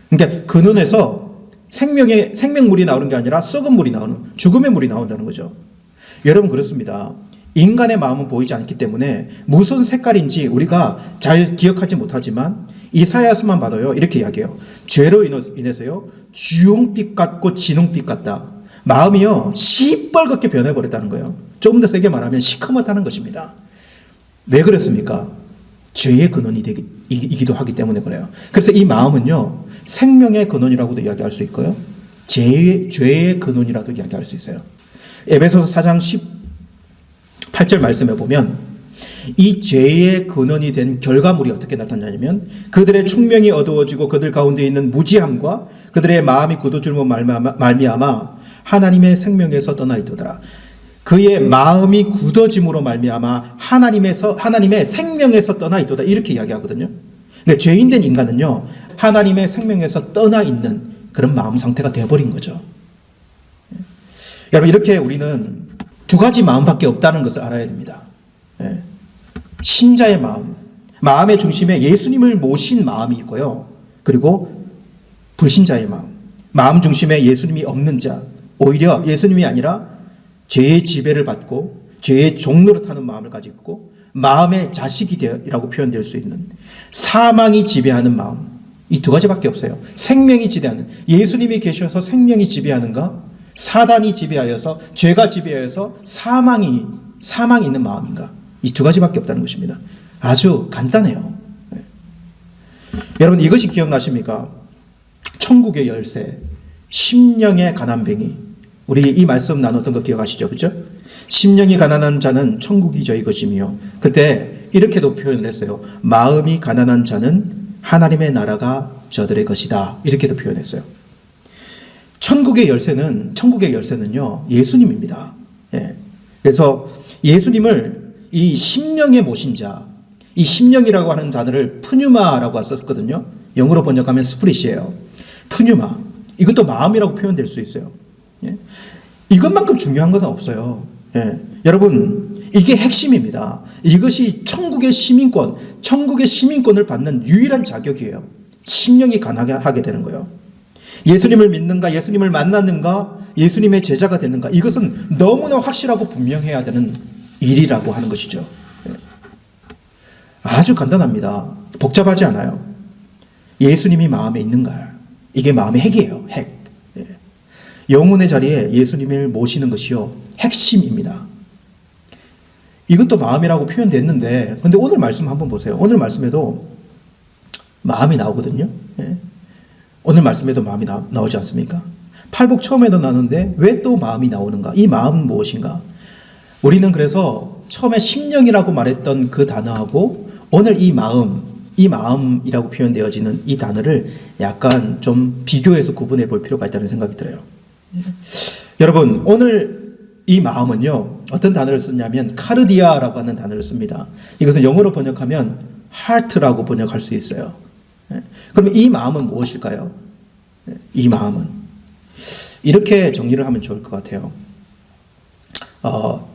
그러니까 근원에서 생명물이 나오는 게 아니라 썩은 물이 나오는 죽음의 물이 나온다는 거죠. 여러분 그렇습니다. 인간의 마음은 보이지 않기 때문에 무슨 색깔인지 우리가 잘 기억하지 못하지만 이사야서만 봐도요 이렇게 이야기해요. 죄로 인해서요 주홍빛 같고 진홍빛 같다. 마음이요 시뻘겋게 변해버렸다는 거예요. 조금 더 세게 말하면 시커멓다는 것입니다. 왜 그렇습니까? 죄의 근원이기도 하기 때문에 그래요. 그래서 이 마음은요 생명의 근원이라고도 이야기할 수 있고요 죄의 근원이라도 이야기할 수 있어요. 에베소서 4장 18절 말씀에 보면 이 죄의 근원이 된 결과물이 어떻게 나타나냐면 그들의 총명이 어두워지고 그들 가운데 있는 무지함과 그들의 마음이 굳어질로 말미암아 하나님의 생명에서 떠나 있더라. 그의 마음이 굳어짐으로 말미암아 하나님의 생명에서 떠나 있도다 이렇게 이야기하거든요. 근데 죄인된 인간은요 하나님의 생명에서 떠나 있는 그런 마음 상태가 되어버린 거죠. 여러분 이렇게 우리는 두 가지 마음밖에 없다는 것을 알아야 됩니다. 신자의 마음의 중심에 예수님을 모신 마음이 있고요. 그리고 불신자의 마음 중심에 예수님이 없는 자, 오히려 예수님이 아니라 죄의 지배를 받고 죄의 종로를 타는 마음을 가지고 있고 마음의 자식이라고 표현될 수 있는 사망이 지배하는 마음 이 두 가지밖에 없어요. 생명이 지배하는 예수님이 계셔서 생명이 지배하는가 사단이 지배하여서 죄가 지배하여서 사망이 있는 마음인가 이 두 가지밖에 없다는 것입니다. 아주 간단해요. 여러분 이것이 기억나십니까? 천국의 열쇠 심령의 가난뱅이 우리 이 말씀 나눴던 거 기억하시죠? 그렇죠? 심령이 가난한 자는 천국이 저희 것이며 그때 이렇게도 표현을 했어요. 마음이 가난한 자는 하나님의 나라가 저들의 것이다. 이렇게도 표현했어요. 천국의 열쇠는요. 예수님입니다. 예. 그래서 예수님을 이 심령에 모신 자 이 심령이라고 하는 단어를 푸뉴마라고 썼거든요. 영어로 번역하면 스프릿이에요. 푸뉴마 이것도 마음이라고 표현될 수 있어요. 예? 이것만큼 중요한 것은 없어요. 예. 여러분, 이게 핵심입니다. 이것이 천국의 시민권을 받는 유일한 자격이에요. 심령이 가능하게 되는 거예요. 예수님을 믿는가, 예수님을 만났는가, 예수님의 제자가 됐는가, 이것은 너무나 확실하고 분명해야 되는 일이라고 하는 것이죠. 예. 아주 간단합니다. 복잡하지 않아요. 예수님이 마음에 있는가, 이게 마음의 핵이에요. 핵. 예. 영혼의 자리에 예수님을 모시는 것이요, 핵심입니다. 이것도 마음이라고 표현됐는데, 근데 오늘 말씀 한번 보세요. 오늘 말씀에도 마음이 나오거든요. 예. 오늘 말씀에도 마음이 나오지 않습니까? 팔복 처음에도 나오는데 왜 또 마음이 나오는가? 이 마음은 무엇인가? 우리는 그래서 처음에 심령이라고 말했던 그 단어하고 오늘 이 마음이라고 표현되어지는 이 단어를 약간 좀 비교해서 구분해 볼 필요가 있다는 생각이 들어요. 예. 여러분, 오늘 이 마음은요, 어떤 단어를 쓰냐면 카르디아라고 하는 단어를 씁니다. 이것은 영어로 번역하면 heart라고 번역할 수 있어요. 그러면 이 마음은 무엇일까요? 이 마음은 이렇게 정리를 하면 좋을 것 같아요.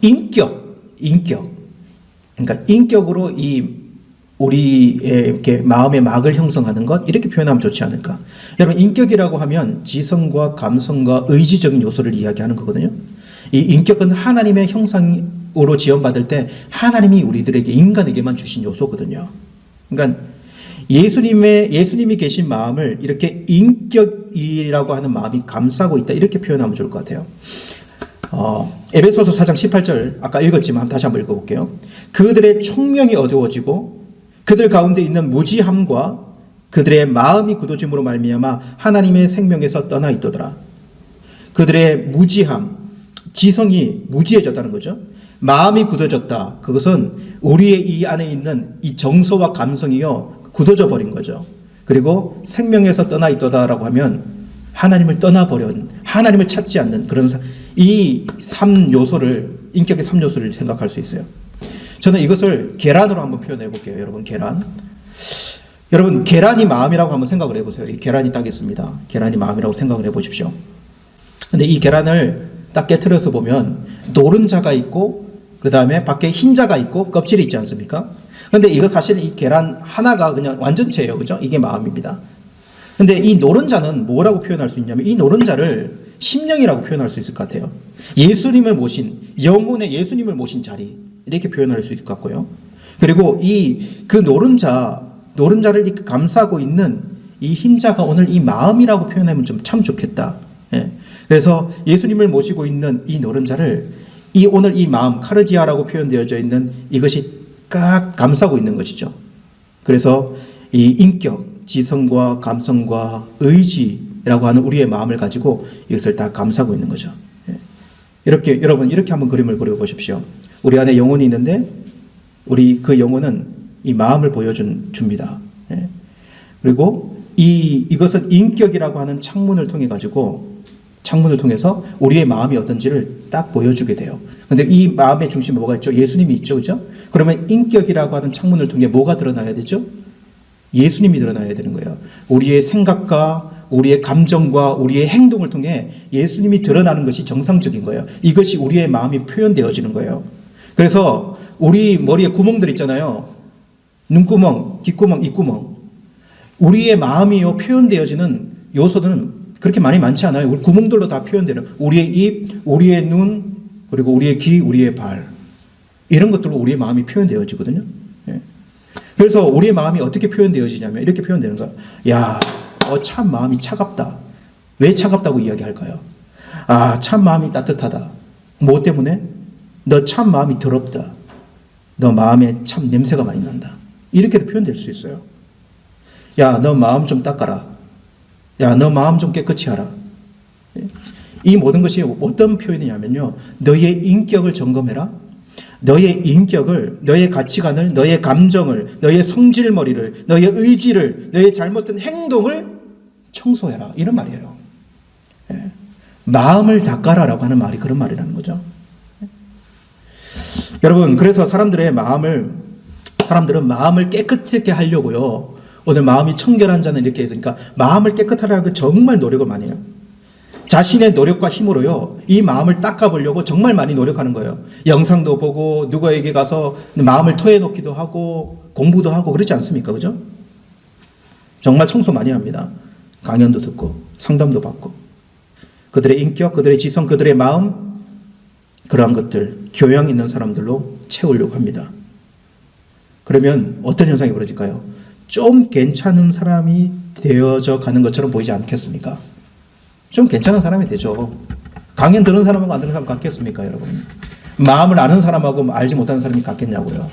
인격. 그러니까 인격으로 우리의 이렇게 마음의 막을 형성하는 것, 이렇게 표현하면 좋지 않을까? 여러분, 인격이라고 하면 지성과 감성과 의지적인 요소를 이야기하는 거거든요. 이 인격은 하나님의 형상으로 지원받을 때 하나님이 우리들에게, 인간에게만 주신 요소거든요. 그러니까 예수님이 계신 마음을 이렇게 인격이라고 하는 마음이 감싸고 있다, 이렇게 표현하면 좋을 것 같아요. 에베소서 4장 18절 아까 읽었지만 다시 한번 읽어볼게요. 그들의 총명이 어두워지고 그들 가운데 있는 무지함과 그들의 마음이 굳어짐으로 말미암아 하나님의 생명에서 떠나 있도더라. 그들의 무지함, 지성이 무지해졌다는 거죠. 마음이 굳어졌다. 그것은 우리의 이 안에 있는 이 정서와 감성이요, 굳어져 버린 거죠. 그리고 생명에서 떠나 있도다라고 하면 하나님을 떠나버린, 하나님을 찾지 않는 그런 이 3요소를, 인격의 3요소를 생각할 수 있어요. 저는 이것을 계란으로 한번 표현해 볼게요. 여러분, 계란. 여러분, 계란이 마음이라고 한번 생각을 해보세요. 이 계란이 딱 있습니다. 계란이 마음이라고 생각을 해보십시오. 근데 이 계란을 딱 깨트려서 보면 노른자가 있고 그 다음에 밖에 흰자가 있고 껍질이 있지 않습니까? 근데 이거 사실 이 계란 하나가 그냥 완전체예요. 그죠? 이게 마음입니다. 근데 이 노른자는 뭐라고 표현할 수 있냐면 이 노른자를 심령이라고 표현할 수 있을 것 같아요. 예수님을 모신, 영혼의 예수님을 모신 자리, 이렇게 표현할 수 있을 것 같고요. 그리고 그 노른자를 이렇게 감싸고 있는 이 흰자가 오늘 이 마음이라고 표현하면 좀 참 좋겠다. 예. 그래서 예수님을 모시고 있는 이 노른자를 오늘 이 마음, 카르디아라고 표현되어져 있는 이것이 깍 감싸고 있는 것이죠. 그래서 이 인격, 지성과 감성과 의지라고 하는 우리의 마음을 가지고 이것을 다 감싸고 있는 거죠. 이렇게, 여러분, 이렇게 한번 그림을 그려보십시오. 우리 안에 영혼이 있는데 우리 그 영혼은 이 마음을 보여줍니다. 그리고 이것은 인격이라고 하는 창문을 통해서 우리의 마음이 어떤지를 딱 보여주게 돼요. 근데 이 마음의 중심에 뭐가 있죠? 예수님이 있죠. 그죠? 그러면 인격이라고 하는 창문을 통해 뭐가 드러나야 되죠? 예수님이 드러나야 되는 거예요. 우리의 생각과 우리의 감정과 우리의 행동을 통해 예수님이 드러나는 것이 정상적인 거예요. 이것이 우리의 마음이 표현되어지는 거예요. 그래서 우리 머리에 구멍들 있잖아요. 눈구멍, 귓구멍, 입구멍. 우리의 마음이요 표현되어지는 요소들은 그렇게 많지 않아요. 우리 구멍들로 다 표현되는, 우리의 입, 우리의 눈, 그리고 우리의 귀, 우리의 발, 이런 것들로 우리의 마음이 표현되어지거든요. 예. 그래서 우리의 마음이 어떻게 표현되어지냐면 이렇게 표현되는 거예요. 야, 참 마음이 차갑다. 왜 차갑다고 이야기할까요? 아, 참 마음이 따뜻하다. 뭐 때문에? 너 참 마음이 더럽다. 너 마음에 참 냄새가 많이 난다. 이렇게도 표현될 수 있어요. 야, 너 마음 좀 닦아라. 야, 너 마음 좀 깨끗이 하라. 이 모든 것이 어떤 표현이냐면요, 너의 인격을 점검해라. 너의 인격을, 너의 가치관을, 너의 감정을, 너의 성질머리를, 너의 의지를, 너의 잘못된 행동을 청소해라. 이런 말이에요. 마음을 닦아라라고 하는 말이 그런 말이라는 거죠. 여러분, 그래서 사람들은 마음을 깨끗하게 하려고요. 오늘 마음이 청결한 자는 이렇게 해서, 그러니까 마음을 깨끗하라고 정말 노력을 많이 해요. 자신의 노력과 힘으로요, 이 마음을 닦아보려고 정말 많이 노력하는 거예요. 영상도 보고 누구에게 가서 마음을 토해놓기도 하고 공부도 하고 그러지 않습니까? 그죠? 정말 청소 많이 합니다. 강연도 듣고 상담도 받고 그들의 인격, 그들의 지성, 그들의 마음, 그러한 것들 교양 있는 사람들로 채우려고 합니다. 그러면 어떤 현상이 벌어질까요? 좀 괜찮은 사람이 되어져 가는 것처럼 보이지 않겠습니까? 좀 괜찮은 사람이 되죠. 강연 듣는 사람하고 안 듣는 사람 같겠습니까, 여러분? 마음을 아는 사람하고 알지 못하는 사람이 같겠냐고요.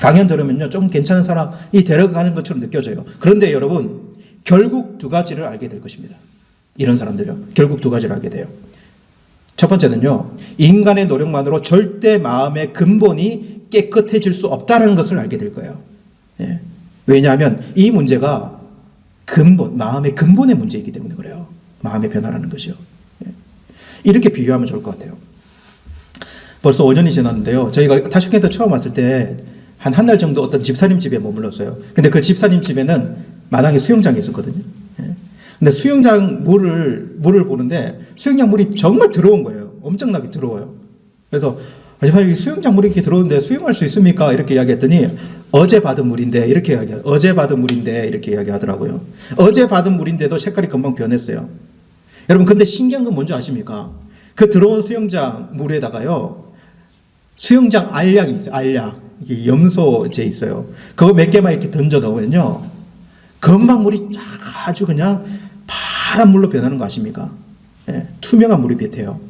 강연 들으면요, 좀 괜찮은 사람이 데려가는 것처럼 느껴져요. 그런데 여러분, 결국 두 가지를 알게 될 것입니다. 이런 사람들요, 결국 두 가지를 알게 돼요. 첫 번째는요, 인간의 노력만으로 절대 마음의 근본이 깨끗해질 수 없다는 것을 알게 될 거예요. 예. 왜냐하면 이 문제가 마음의 근본의 문제이기 때문에 그래요. 마음의 변화라는 것이요. 예. 이렇게 비유하면 좋을 것 같아요. 벌써 5년이 지났는데요. 저희가 타슈켄트 처음 왔을 때 한 달 정도 어떤 집사님 집에 머물렀어요. 근데 그 집사님 집에는 마당에 수영장이 있었거든요. 예. 근데 수영장 물을 보는데 수영장 물이 정말 더러운 거예요. 엄청나게 더러워요. 그래서 집사님이 수영장 물이 이렇게 들어오는데 수영할 수 있습니까? 이렇게 이야기했더니 어제 받은 물인데 이렇게 이야기하더라고요. 어제 받은 물인데도 색깔이 금방 변했어요. 여러분, 근데 신기한 건 뭔지 아십니까? 그 들어온 수영장 물에다가요, 수영장 알약이 있어요. 알약. 이게 염소제 있어요. 그거 몇 개만 이렇게 던져 넣으면요, 금방 물이 아주 그냥 파란 물로 변하는 거 아십니까? 예, 투명한 물이 변해요.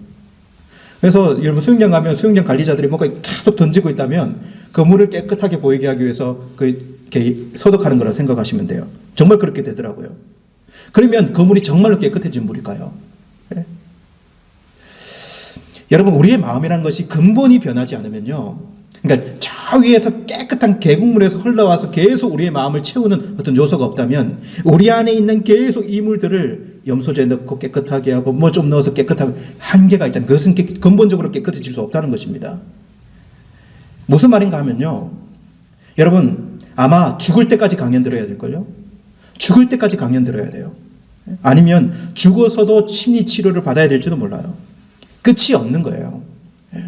그래서 여러분, 수영장 가면 수영장 관리자들이 뭔가 계속 던지고 있다면 그 물을 깨끗하게 보이게 하기 위해서 이렇게 소독하는 거라 생각하시면 돼요. 정말 그렇게 되더라고요. 그러면 그 물이 정말로 깨끗해진 물일까요? 예? 여러분, 우리의 마음이라는 것이 근본이 변하지 않으면요, 그러니까 저 위에서 깨끗한 계곡물에서 흘러와서 계속 우리의 마음을 채우는 어떤 요소가 없다면 우리 안에 있는 계속 이물들을 염소제 넣고 깨끗하게 하고 뭐 좀 넣어서 깨끗하게 한계가 있다는, 그것은 근본적으로 깨끗해질 수 없다는 것입니다. 무슨 말인가 하면요, 여러분, 아마 죽을 때까지 강연 들어야 될걸요? 죽을 때까지 강연 들어야 돼요. 아니면 죽어서도 심리 치료를 받아야 될지도 몰라요. 끝이 없는 거예요. 예.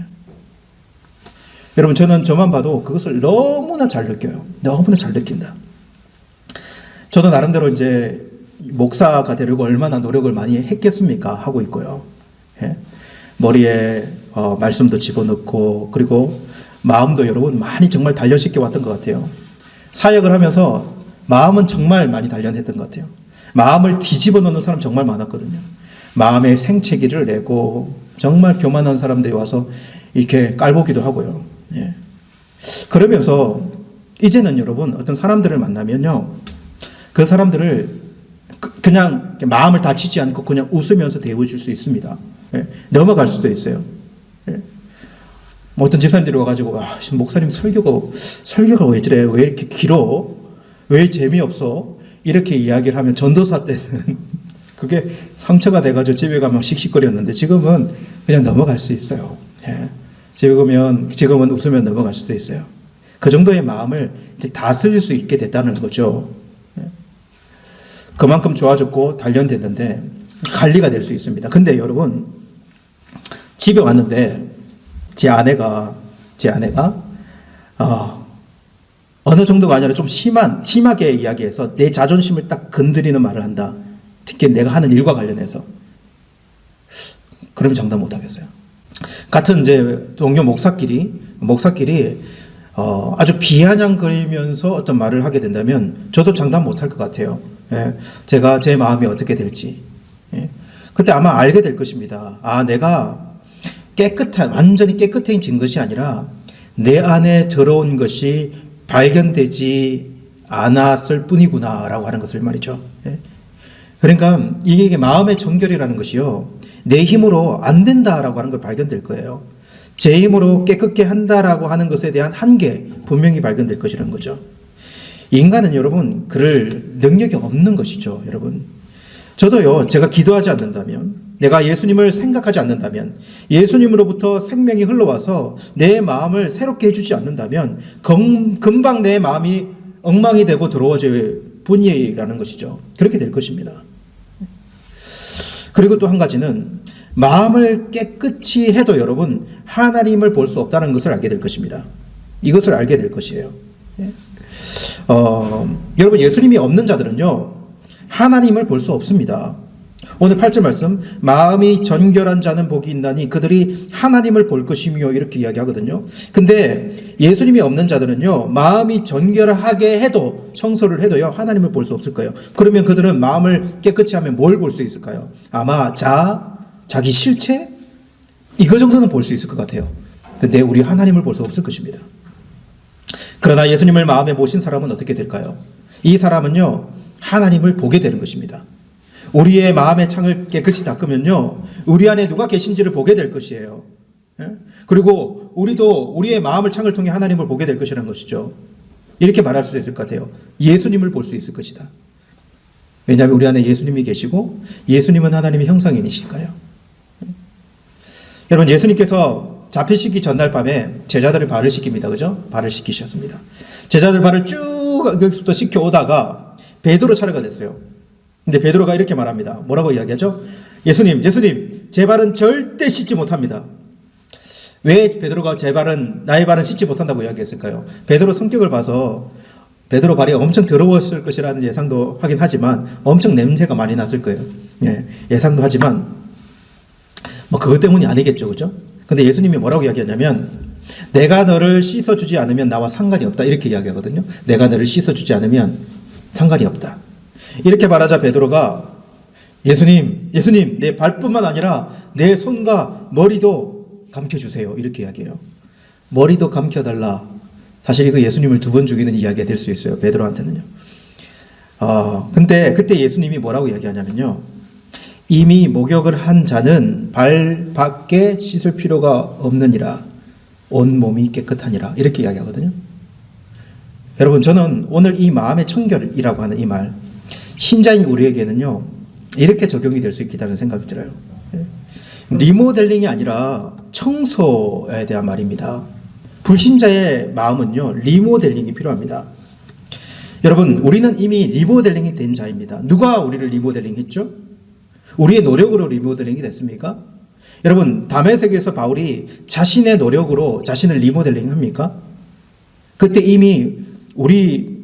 여러분, 저는 저만 봐도 그것을 너무나 잘 느껴요. 너무나 잘 느낀다. 저도 나름대로 이제 목사가 되려고 얼마나 노력을 많이 했겠습니까? 하고 있고요. 예. 머리에 말씀도 집어넣고, 그리고 마음도 여러분 많이 정말 단련시켜 왔던 것 같아요. 사역을 하면서 마음은 정말 많이 단련했던 것 같아요. 마음을 뒤집어 놓는 사람 정말 많았거든요. 마음의 생채기를 내고 정말 교만한 사람들이 와서 이렇게 깔보기도 하고요. 예. 그러면서 이제는 여러분, 어떤 사람들을 만나면요, 그 사람들을 그냥 마음을 다치지 않고 그냥 웃으면서 대우해줄 수 있습니다. 예. 넘어갈 수도 있어요. 예. 뭐 어떤 집사님들이 와가지고, 목사님 설교가 왜 저래? 왜 이렇게 길어? 왜 재미없어? 이렇게 이야기를 하면 전도사 때는 그게 상처가 돼가지고 집에 가면 씩씩거렸는데 지금은 그냥 넘어갈 수 있어요. 예. 지금은 웃으면 넘어갈 수도 있어요. 그 정도의 마음을 이제 다스릴 수 있게 됐다는 거죠. 예. 그만큼 좋아졌고 단련됐는데 관리가 될 수 있습니다. 근데 여러분, 집에 왔는데 제 아내가 어느 정도가 아니라 좀 심하게 이야기해서 내 자존심을 딱 건드리는 말을 한다. 특히 내가 하는 일과 관련해서. 그러면 장담 못 하겠어요. 같은 이제 동료 목사끼리 아주 비아냥거리면서 어떤 말을 하게 된다면 저도 장담 못 할 것 같아요. 예. 제가 제 마음이 어떻게 될지. 예. 그때 아마 알게 될 것입니다. 내가 완전히 깨끗해진 것이 아니라 내 안에 더러운 것이 발견되지 않았을 뿐이구나라고 하는 것을 말이죠. 예. 그러니까 이게 마음의 정결이라는 것이요, 내 힘으로 안 된다라고 하는 걸 발견될 거예요. 제 힘으로 깨끗게 한다라고 하는 것에 대한 한계 분명히 발견될 것이라는 거죠. 인간은 여러분, 그럴 능력이 없는 것이죠. 여러분, 저도요, 제가 기도하지 않는다면, 내가 예수님을 생각하지 않는다면, 예수님으로부터 생명이 흘러와서 내 마음을 새롭게 해주지 않는다면 금방 내 마음이 엉망이 되고 더러워질 뿐이라는 것이죠. 그렇게 될 것입니다. 그리고 또 한 가지는 마음을 깨끗이 해도 여러분 하나님을 볼 수 없다는 것을 알게 될 것입니다. 이것을 알게 될 것이에요. 여러분 예수님이 없는 자들은요 하나님을 볼 수 없습니다. 오늘 8절 말씀 마음이 전결한 자는 복이 있나니 그들이 하나님을 볼 것이며 이렇게 이야기하거든요. 근데 예수님이 없는 자들은요 마음이 전결하게 해도 청소를 해도요 하나님을 볼 수 없을 거예요. 그러면 그들은 마음을 깨끗이 하면 뭘 볼 수 있을까요? 아마 자기 실체? 이거 정도는 볼 수 있을 것 같아요. 근데 우리 하나님을 볼 수 없을 것입니다. 그러나 예수님을 마음에 모신 사람은 어떻게 될까요? 이 사람은요 하나님을 보게 되는 것입니다. 우리의 마음의 창을 깨끗이 닦으면요 우리 안에 누가 계신지를 보게 될 것이에요. 그리고 우리도 우리의 마음을 창을 통해 하나님을 보게 될 것이라는 것이죠. 이렇게 말할 수 있을 것 같아요. 예수님을 볼 수 있을 것이다. 왜냐하면 우리 안에 예수님이 계시고 예수님은 하나님의 형상이니시니까요. 여러분 예수님께서 잡히시기 전날 밤에 제자들을 발을 씻깁니다. 그죠? 발을 씻기셨습니다. 제자들 발을 쭉 여기서부터 씻겨 오다가 베드로 차례가 됐어요. 근데 베드로가 이렇게 말합니다. 뭐라고 이야기하죠? 예수님, 제 발은 절대 씻지 못합니다. 왜 베드로가 나의 발은 씻지 못한다고 이야기했을까요? 베드로 성격을 봐서 베드로 발이 엄청 더러웠을 것이라는 예상도 하긴 하지만 엄청 냄새가 많이 났을 거예요. 예상도 하지만 뭐 그것 때문이 아니겠죠. 그죠? 근데 예수님이 뭐라고 이야기하냐면 내가 너를 씻어주지 않으면 나와 상관이 없다. 이렇게 이야기하거든요. 내가 너를 씻어주지 않으면 상관이 없다. 이렇게 말하자 베드로가 예수님 내 발뿐만 아니라 내 손과 머리도 감켜주세요. 이렇게 이야기해요. 머리도 감켜달라. 사실 이거 예수님을 2번 죽이는 이야기가 될 수 있어요. 베드로한테는요. 근데 그때 예수님이 뭐라고 이야기하냐면요. 이미 목욕을 한 자는 발밖에 씻을 필요가 없느니라. 온 몸이 깨끗하니라. 이렇게 이야기하거든요. 여러분 저는 오늘 이 마음의 청결이라고 하는 이 말 신자인 우리에게는요 이렇게 적용이 될 수 있겠다는 생각이 들어요. 리모델링이 아니라 청소에 대한 말입니다. 불신자의 마음은요 리모델링이 필요합니다. 여러분 우리는 이미 리모델링이 된 자입니다. 누가 우리를 리모델링했죠? 우리의 노력으로 리모델링이 됐습니까? 여러분 다메섹에서 바울이 자신의 노력으로 자신을 리모델링합니까? 그때 이미 우리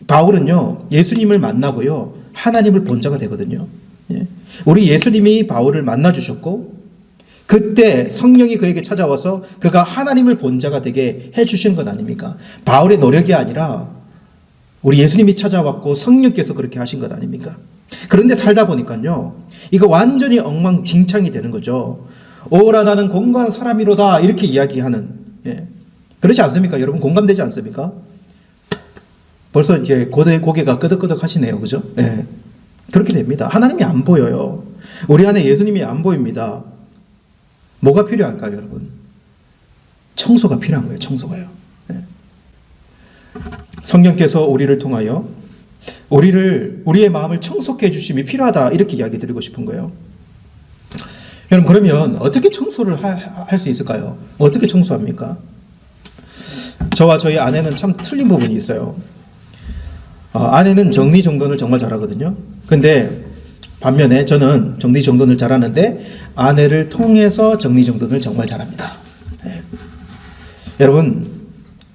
바울은요 예수님을 만나고요 하나님을 본 자가 되거든요. 우리 예수님이 바울을 만나 주셨고 그때 성령이 그에게 찾아와서 그가 하나님을 본 자가 되게 해주시는 것 아닙니까? 바울의 노력이 아니라 우리 예수님이 찾아왔고 성령께서 그렇게 하신 것 아닙니까? 그런데 살다 보니까요 이거 완전히 엉망진창이 되는 거죠. 오라 나는 공고한 사람이로다 이렇게 이야기하는 그렇지 않습니까? 여러분 공감되지 않습니까? 벌써 이제 고개가 끄덕끄덕 하시네요. 그죠? 그렇게 됩니다. 하나님이 안 보여요. 우리 안에 예수님이 안 보입니다. 뭐가 필요할까요, 여러분? 청소가 필요한 거예요. 청소가요. 성령께서 우리를 통하여 우리의 마음을 청소케 해주심이 필요하다 이렇게 이야기 드리고 싶은 거예요. 여러분 그러면 어떻게 청소를 할 수 있을까요? 어떻게 청소합니까? 저와 저희 아내는 참 틀린 부분이 있어요. 아내는 정리정돈을 정말 잘하거든요. 근데 반면에 저는 정리정돈을 잘하는데 아내를 통해서 정리정돈을 정말 잘합니다. 여러분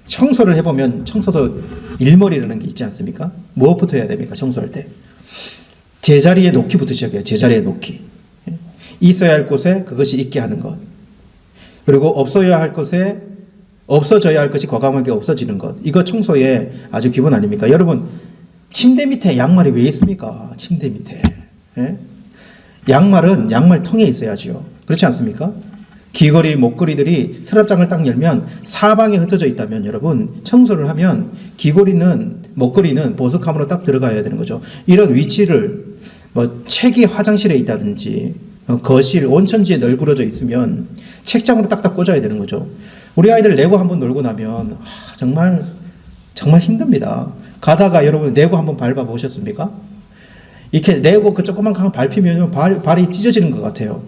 청소를 해보면 청소도 일머리라는 게 있지 않습니까? 무엇부터 해야 됩니까? 청소할 때 제자리에 놓기부터 시작해요. 제자리에 놓기. 있어야 할 곳에 그것이 있게 하는 것. 그리고 없어야 할 것에 없어져야 할 것이 과감하게 없어지는 것. 이거 청소의 아주 기본 아닙니까? 여러분 침대 밑에 양말이 왜 있습니까? 침대 밑에. 양말은 양말통에 있어야죠. 그렇지 않습니까? 귀걸이, 목걸이들이 서랍장을 딱 열면 사방에 흩어져 있다면 여러분 청소를 하면 귀걸이는 목걸이는 보석함으로 딱 들어가야 되는 거죠. 이런 위치를 책이 화장실에 있다든지 거실, 온천지에 널브러져 있으면 책장으로 딱딱 꽂아야 되는 거죠. 우리 아이들 레고 한번 놀고 나면 정말 힘듭니다. 가다가 여러분 레고 한번 밟아 보셨습니까? 이렇게 레고 그 조그만 거 밟히면 발이 찢어지는 것 같아요.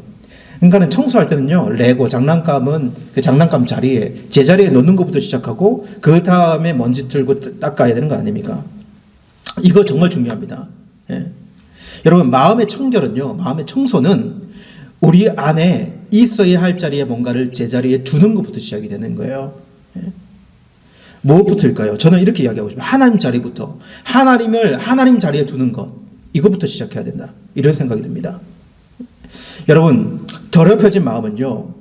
그러니까는 청소할 때는요 레고 장난감은 그 장난감 자리에 제자리에 놓는 것부터 시작하고 그 다음에 먼지 틀고 닦아야 되는 거 아닙니까? 이거 정말 중요합니다. 여러분, 마음의 청결은요, 마음의 청소는 우리 안에 있어야 할 자리에 뭔가를 제자리에 두는 것부터 시작이 되는 거예요. 예. 무엇부터일까요? 저는 이렇게 이야기하고 싶어요. 하나님 자리부터. 하나님을 하나님 자리에 두는 것. 이것부터 시작해야 된다. 이런 생각이 듭니다. 여러분, 더럽혀진 마음은요,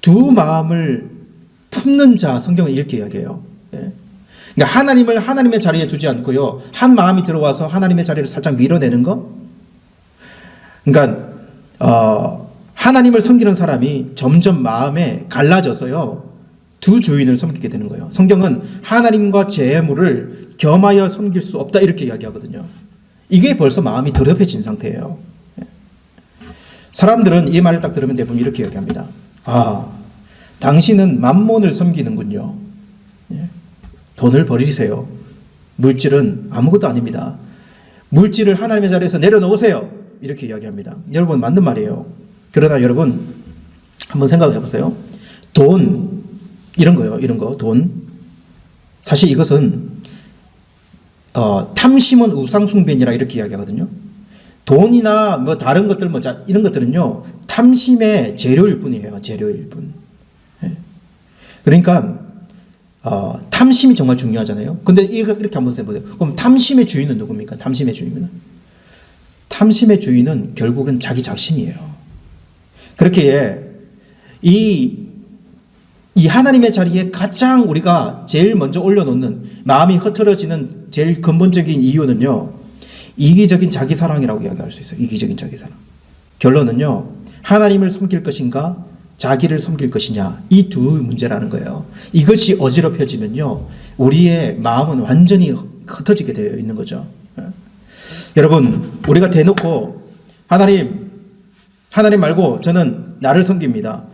두 마음을 품는 자, 성경은 이렇게 이야기해요. 예. 그러니까 하나님을 하나님의 자리에 두지 않고요, 한 마음이 들어와서 하나님의 자리를 살짝 밀어내는 거. 그러니까 하나님을 섬기는 사람이 점점 마음에 갈라져서요, 두 주인을 섬기게 되는 거예요. 성경은 하나님과 재물을 겸하여 섬길 수 없다 이렇게 이야기하거든요. 이게 벌써 마음이 더럽혀진 상태예요. 사람들은 이 말을 딱 들으면 대부분 이렇게 이야기합니다. 아, 당신은 만몬을 섬기는군요. 돈을 버리세요. 물질은 아무것도 아닙니다. 물질을 하나님의 자리에서 내려놓으세요. 이렇게 이야기합니다. 여러분, 맞는 말이에요. 그러나 여러분, 한번 생각해 보세요. 돈, 이런 거요. 이런 거, 돈. 사실 이것은 탐심은 우상숭배니라 이렇게 이야기하거든요. 돈이나 뭐 다른 것들, 이런 것들은요, 탐심의 재료일 뿐이에요. 재료일 뿐. 예. 그러니까 탐심이 정말 중요하잖아요. 근데 이렇게 한번 해보세요. 그럼 탐심의 주인은 누굽니까? 탐심의 주인은 결국은 자기 자신이에요. 그렇게 이 하나님의 자리에 가장 우리가 제일 먼저 올려놓는, 마음이 흐트러지는 제일 근본적인 이유는요, 이기적인 자기 사랑이라고 이야기할 수 있어요. 이기적인 자기 사랑. 결론은요, 하나님을 섬길 것인가 자기를 섬길 것이냐, 이 두 문제라는 거예요. 이것이 어지럽혀지면요, 우리의 마음은 완전히 흩어지게 되어 있는 거죠. 여러분, 우리가 대놓고 하나님 말고 저는 나를 섬깁니다,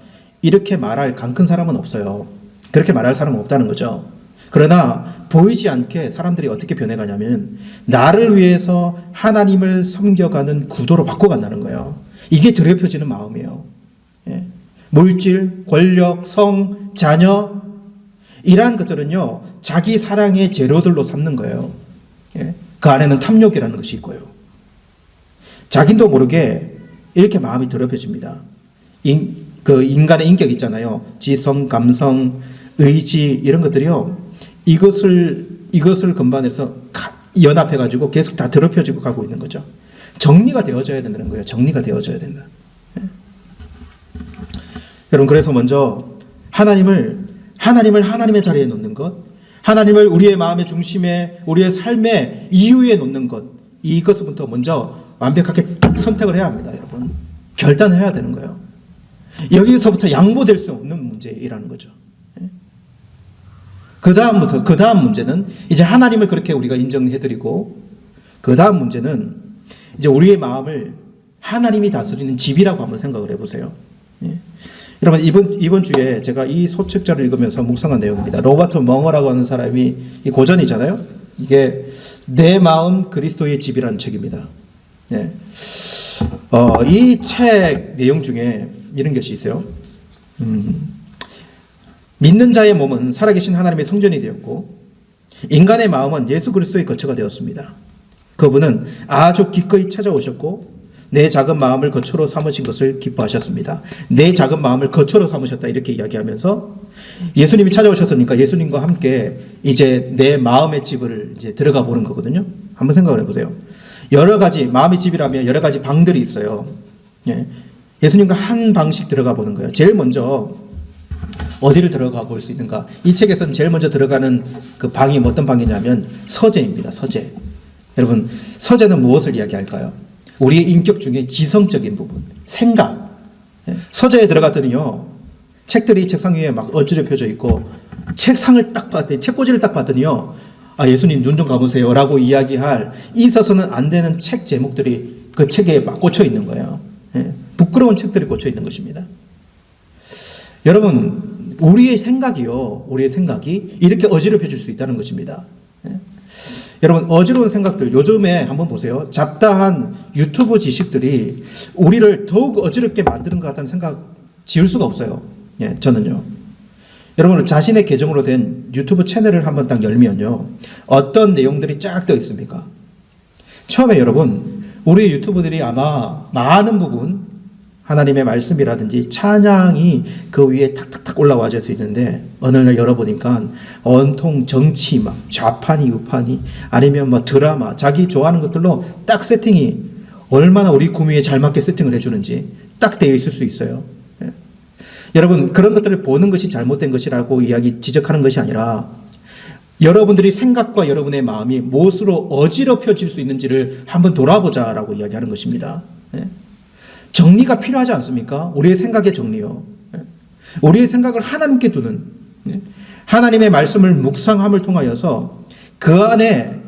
이렇게 말할 강 큰 사람은 없어요. 그렇게 말할 사람은 없다는 거죠. 그러나 보이지 않게 사람들이 어떻게 변해가냐면 나를 위해서 하나님을 섬겨가는 구도로 바꿔간다는 거예요. 이게 더럽혀지는 마음이에요. 예. 물질, 권력, 성, 자녀, 이러한 것들은요, 자기 사랑의 재료들로 삼는 거예요. 예. 그 안에는 탐욕이라는 것이 있고요. 자기도 모르게 이렇게 마음이 더럽혀집니다. 그 인간의 인격 있잖아요. 지성, 감성, 의지, 이런 것들이요, 이것을 근반해서 연합해가지고 계속 다 더럽혀지고 가고 있는 거죠. 정리가 되어져야 된다는 거예요. 정리가 되어져야 된다. 예. 여러분, 그래서 먼저 하나님을 하나님의 자리에 놓는 것, 하나님을 우리의 마음의 중심에, 우리의 삶의 이유에 놓는 것, 이것부터 먼저 완벽하게 딱 선택을 해야 합니다. 여러분, 결단을 해야 되는 거예요. 여기서부터 양보될 수 없는 문제라는 거죠. 그 다음 문제는 이제 하나님을 그렇게 우리가 인정해드리고, 그 다음 문제는 이제 우리의 마음을 하나님이 다스리는 집이라고 한번 생각을 해보세요. 예. 여러분, 이번 주에 제가 이 소책자를 읽으면서 묵상한 내용입니다. 로버트 멍어라고 하는 사람이, 이 고전이잖아요. 이게 내 마음 그리스도의 집이라는 책입니다. 예. 이 책 내용 중에 이런 것이 있어요. 믿는 자의 몸은 살아계신 하나님의 성전이 되었고, 인간의 마음은 예수 그리스도의 거처가 되었습니다. 그분은 아주 기꺼이 찾아오셨고 내 작은 마음을 거처로 삼으신 것을 기뻐하셨습니다. 내 작은 마음을 거처로 삼으셨다, 이렇게 이야기하면서 예수님이 찾아오셨으니까 예수님과 함께 이제 내 마음의 집을 이제 들어가 보는 거거든요. 한번 생각을 해보세요. 여러 가지, 마음의 집이라면 여러 가지 방들이 있어요. 예. 예수님과 한 방씩 들어가 보는 거예요. 제일 먼저 어디를 들어가 볼 수 있는가? 이 책에서는 제일 먼저 들어가는 그 방이 어떤 방이냐면 서재입니다. 서재. 여러분, 서재는 무엇을 이야기할까요? 우리의 인격 중에 지성적인 부분, 생각. 서재에 들어갔더니요, 책들이 책상 위에 막 어지럽혀져 있고, 책상을 딱 봤더니, 책꽂이를 딱 봤더니요, 아, 예수님 눈 좀 감으세요 라고 이야기할, 있어서는 안 되는 책 제목들이 그 책에 막 꽂혀 있는 거예요. 부끄러운 책들이 꽂혀 있는 것입니다. 여러분, 우리의 생각이 이렇게 어지럽혀질 수 있다는 것입니다. 여러분, 어지러운 생각들, 요즘에 한번 보세요. 잡다한 유튜브 지식들이 우리를 더욱 어지럽게 만드는 것 같다는 생각 지울 수가 없어요. 예, 저는요. 여러분, 자신의 계정으로 된 유튜브 채널을 한번 딱 열면요, 어떤 내용들이 쫙 떠 있습니까? 처음에 여러분, 우리 유튜버들이 아마 많은 부분 하나님의 말씀이라든지 찬양이 그 위에 탁탁탁 올라와져 있는데 어느 날 열어보니까 온통 정치 막 좌판이 우판이 아니면 뭐 드라마 자기 좋아하는 것들로 딱 세팅이 얼마나 우리 구미에 잘 맞게 세팅을 해주는지 딱 되어 있을 수 있어요. 예. 여러분 그런 것들을 보는 것이 잘못된 것이라고 지적하는 것이 아니라 여러분들이 생각과 여러분의 마음이 무엇으로 어지럽혀질 수 있는지를 한번 돌아보자라고 이야기하는 것입니다. 예. 정리가 필요하지 않습니까? 우리의 생각의 정리요. 예. 우리의 생각을 하나님께 두는 하나님의 말씀을 묵상함을 통하여서 그 안에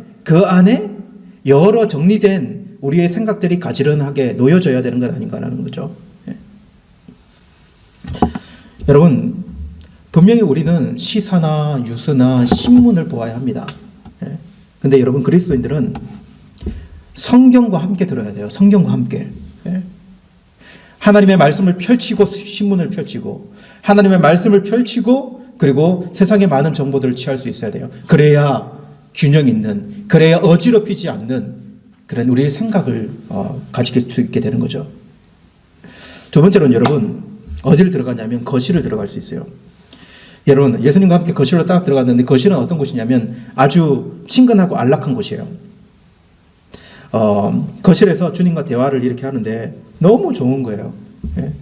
여러 정리된 우리의 생각들이 가지런하게 놓여져야 되는 것 아닌가라는 거죠. 예. 여러분 분명히 우리는 시사나 뉴스나 신문을 보아야 합니다. 그런데 여러분 그리스도인들은 성경과 함께 들어야 돼요. 성경과 함께. 하나님의 말씀을 펼치고 신문을 펼치고 하나님의 말씀을 펼치고 그리고 세상의 많은 정보들을 취할 수 있어야 돼요. 그래야 균형 있는 그래야 어지럽히지 않는 그런 우리의 생각을 가질 수 있게 되는 거죠. 두 번째로는 여러분 어디를 들어가냐면 거실을 들어갈 수 있어요. 여러분 예수님과 함께 거실로 딱 들어갔는데 거실은 어떤 곳이냐면 아주 친근하고 안락한 곳이에요. 거실에서 주님과 대화를 이렇게 하는데 너무 좋은 거예요. 예.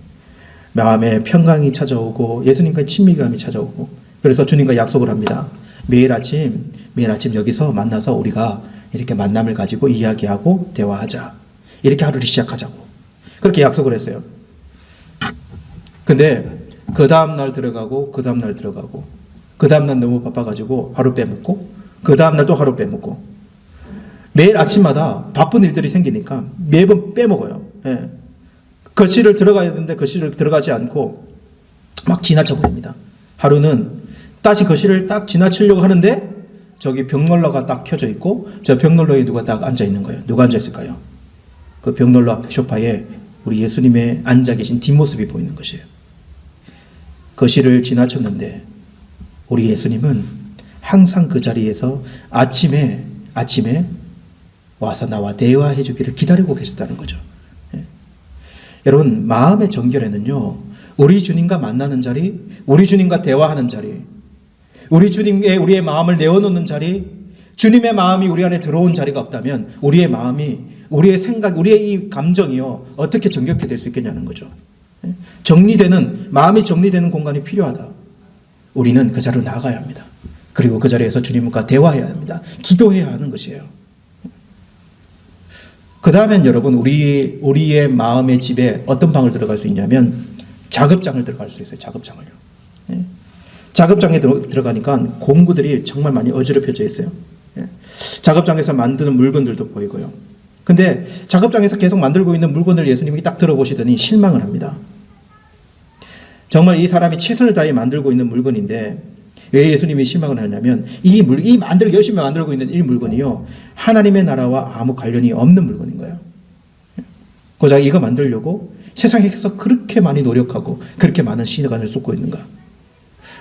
마음에 평강이 찾아오고 예수님과의 친밀감이 찾아오고 그래서 주님과 약속을 합니다. 매일 아침 여기서 만나서 우리가 이렇게 만남을 가지고 이야기하고 대화하자. 이렇게 하루를 시작하자고 그렇게 약속을 했어요. 근데 그 다음날 들어가고 그 다음날 들어가고 그 다음날 너무 바빠가지고 하루 빼먹고 그 다음날 또 하루 빼먹고 매일 아침마다 바쁜 일들이 생기니까 매번 빼먹어요. 예. 거실을 들어가야 되는데 거실을 들어가지 않고 막 지나쳐버립니다. 하루는 다시 거실을 딱 지나치려고 하는데 저기 벽난로가 딱 켜져 있고 저 벽난로에 누가 딱 앉아 있는 거예요. 누가 앉아 있을까요? 그 벽난로 앞에 소파에 우리 예수님의 앉아 계신 뒷모습이 보이는 것이에요. 거실을 지나쳤는데 우리 예수님은 항상 그 자리에서 아침에 와서 나와 대화해 주기를 기다리고 계셨다는 거죠. 예. 여러분 마음의 정결에는요 우리 주님과 만나는 자리 우리 주님과 대화하는 자리 우리 주님께 우리의 마음을 내어놓는 자리 주님의 마음이 우리 안에 들어온 자리가 없다면 우리의 마음이 우리의 생각 우리의 이 감정이요 어떻게 정결케 될 수 있겠냐는 거죠. 마음이 정리되는 공간이 필요하다. 우리는 그 자리로 나아가야 합니다. 그리고 그 자리에서 주님과 대화해야 합니다. 기도해야 하는 것이에요. 그 다음엔 여러분 우리의 마음의 집에 어떤 방을 들어갈 수 있냐면 작업장을 들어갈 수 있어요. 작업장을요. 작업장에 들어가니까 공구들이 정말 많이 어지럽혀져 있어요. 작업장에서 만드는 물건들도 보이고요. 근데 작업장에서 계속 만들고 있는 물건을 예수님이 딱 들어보시더니 실망을 합니다. 정말 이 사람이 최선을 다해 만들고 있는 물건인데 왜 예수님이 실망을 하냐면 열심히 만들고 있는 이 물건이요 하나님의 나라와 아무 관련이 없는 물건인 거예요. 고작 이거 만들려고 세상에서 그렇게 많이 노력하고 그렇게 많은 시간을 쏟고 있는가.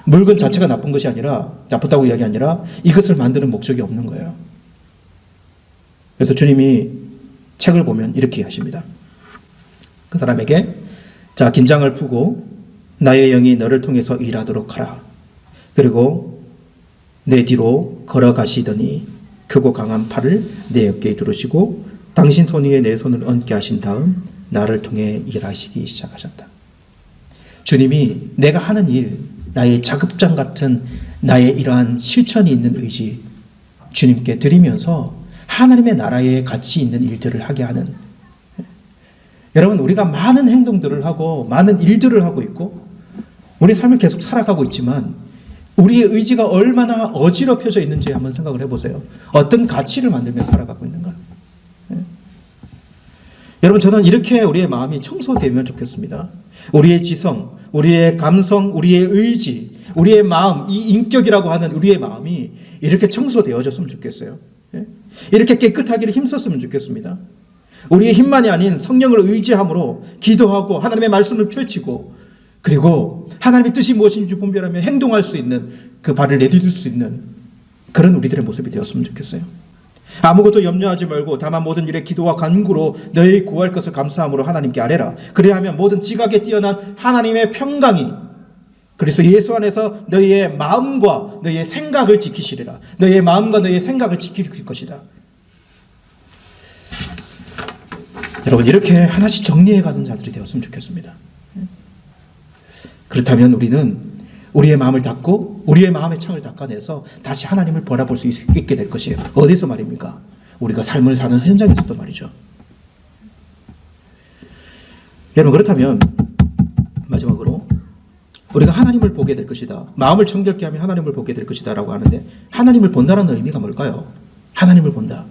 물건 자체가 나쁜 것이 아니라 나쁘다고 이야기 아니라 이것을 만드는 목적이 없는 거예요. 그래서 주님이 책을 보면 이렇게 하십니다. 그 사람에게 자 긴장을 푸고 나의 영이 너를 통해서 일하도록 하라. 그리고 내 뒤로 걸어가시더니 크고 강한 팔을 내 어깨에 두르시고 당신 손 위에 내 손을 얹게 하신 다음 나를 통해 일하시기 시작하셨다. 주님이 내가 하는 일 나의 작업장 같은 나의 이러한 실천이 있는 의지 주님께 드리면서 하나님의 나라에 가치 있는 일들을 하게 하는 여러분 우리가 많은 행동들을 하고 많은 일들을 하고 있고 우리 삶을 계속 살아가고 있지만 우리의 의지가 얼마나 어지럽혀져 있는지 한번 생각을 해보세요. 어떤 가치를 만들며 살아가고 있는가. 여러분 저는 이렇게 우리의 마음이 청소되면 좋겠습니다. 우리의 지성, 우리의 감성, 우리의 의지, 우리의 마음, 이 인격이라고 하는 우리의 마음이 이렇게 청소되어졌으면 좋겠어요. 이렇게 깨끗하기를 힘썼으면 좋겠습니다. 우리의 힘만이 아닌 성령을 의지함으로 기도하고 하나님의 말씀을 펼치고 그리고 하나님의 뜻이 무엇인지 분별하며 행동할 수 있는 그 발을 내디딜 수 있는 그런 우리들의 모습이 되었으면 좋겠어요. 아무것도 염려하지 말고 다만 모든 일에 기도와 간구로 너희 구할 것을 감사함으로 하나님께 아뢰라. 그리하면 모든 지각에 뛰어난 하나님의 평강이 그리스도 예수 안에서 너희의 마음과 너희의 생각을 지키시리라. 너희의 마음과 너희의 생각을 지킬 것이다. 여러분, 이렇게 하나씩 정리해가는 자들이 되었으면 좋겠습니다. 그렇다면 우리는 우리의 마음을 닫고 우리의 마음의 창을 닦아내서 다시 하나님을 바라볼 수 있게 될 것이에요. 어디서 말입니까? 우리가 삶을 사는 현장에서도 말이죠. 여러분, 그렇다면 마지막으로 우리가 하나님을 보게 될 것이다. 마음을 청결케 하면 하나님을 보게 될 것이다 라고 하는데, 하나님을 본다는 의미가 뭘까요? 하나님을 본다.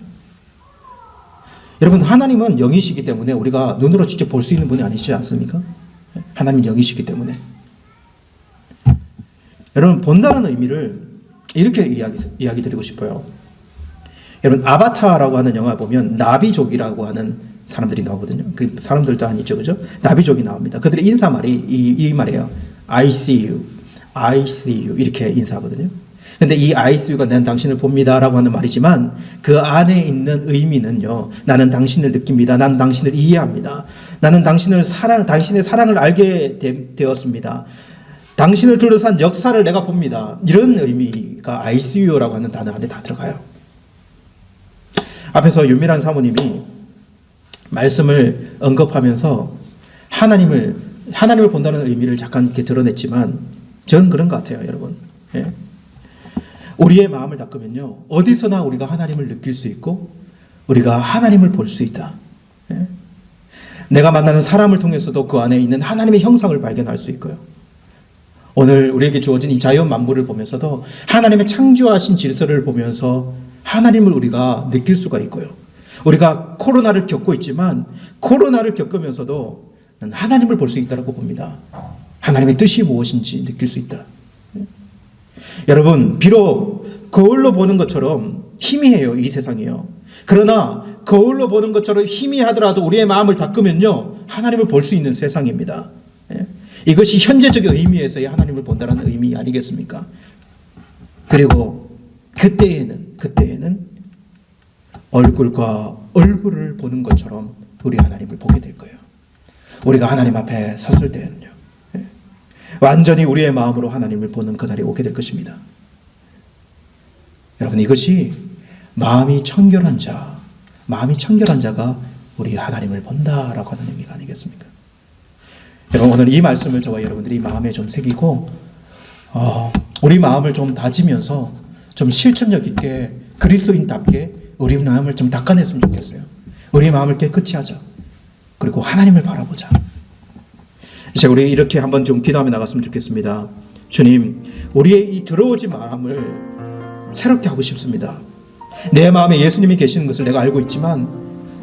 여러분, 하나님은 영이시기 때문에 우리가 눈으로 직접 볼 수 있는 분이 아니시지 않습니까? 하나님은 영이시기 때문에. 여러분, 본다는 의미를 이렇게 이야기 드리고 싶어요. 여러분, 아바타라고 하는 영화 보면 나비족이라고 하는 사람들이 나오거든요. 그 사람들도 아니죠, 그죠? 나비족이 나옵니다. 그들의 인사말이 이 말이에요. I see you, I see you 이렇게 인사하거든요. 근데 이 I see you가 난 당신을 봅니다라고 하는 말이지만 그 안에 있는 의미는요, 나는 당신을 느낍니다. 나는 당신을 이해합니다. 나는 당신의 사랑을 알게 되었습니다. 당신을 둘러싼 역사를 내가 봅니다. 이런 의미가 I see you라고 하는 단어 안에 다 들어가요. 앞에서 윤미란 사모님이 말씀을 언급하면서 하나님을 본다는 의미를 잠깐 이렇게 드러냈지만 저는 그런 것 같아요, 여러분. 예. 우리의 마음을 닦으면요, 어디서나 우리가 하나님을 느낄 수 있고 우리가 하나님을 볼 수 있다. 예. 내가 만나는 사람을 통해서도 그 안에 있는 하나님의 형상을 발견할 수 있고요. 오늘 우리에게 주어진 이 자연 만물을 보면서도 하나님의 창조하신 질서를 보면서 하나님을 우리가 느낄 수가 있고요. 우리가 코로나를 겪고 있지만 코로나를 겪으면서도 난 하나님을 볼 수 있다고 봅니다. 하나님의 뜻이 무엇인지 느낄 수 있다. 여러분, 비록 거울로 보는 것처럼 희미해요, 이 세상이요. 그러나 거울로 보는 것처럼 희미하더라도 우리의 마음을 닦으면요, 하나님을 볼 수 있는 세상입니다. 이것이 현재적인 의미에서의 하나님을 본다는 의미 아니겠습니까? 그리고 그때에는 얼굴과 얼굴을 보는 것처럼 우리 하나님을 보게 될 거예요. 우리가 하나님 앞에 섰을 때는요, 완전히 우리의 마음으로 하나님을 보는 그날이 오게 될 것입니다. 여러분, 이것이 마음이 청결한 자가 우리 하나님을 본다라고 하는 의미가 아니겠습니까? 여러분, 오늘 이 말씀을 저와 여러분들이 마음에 좀 새기고 우리 마음을 좀 다지면서 좀 실천력 있게 그리스도인답게 우리 마음을 좀 닦아냈으면 좋겠어요. 우리 마음을 깨끗이 하자. 그리고 하나님을 바라보자. 이제 우리 이렇게 한번 좀 기도하며 나갔으면 좋겠습니다. 주님, 우리의 이 더러워진 마음을 새롭게 하고 싶습니다. 내 마음에 예수님이 계시는 것을 내가 알고 있지만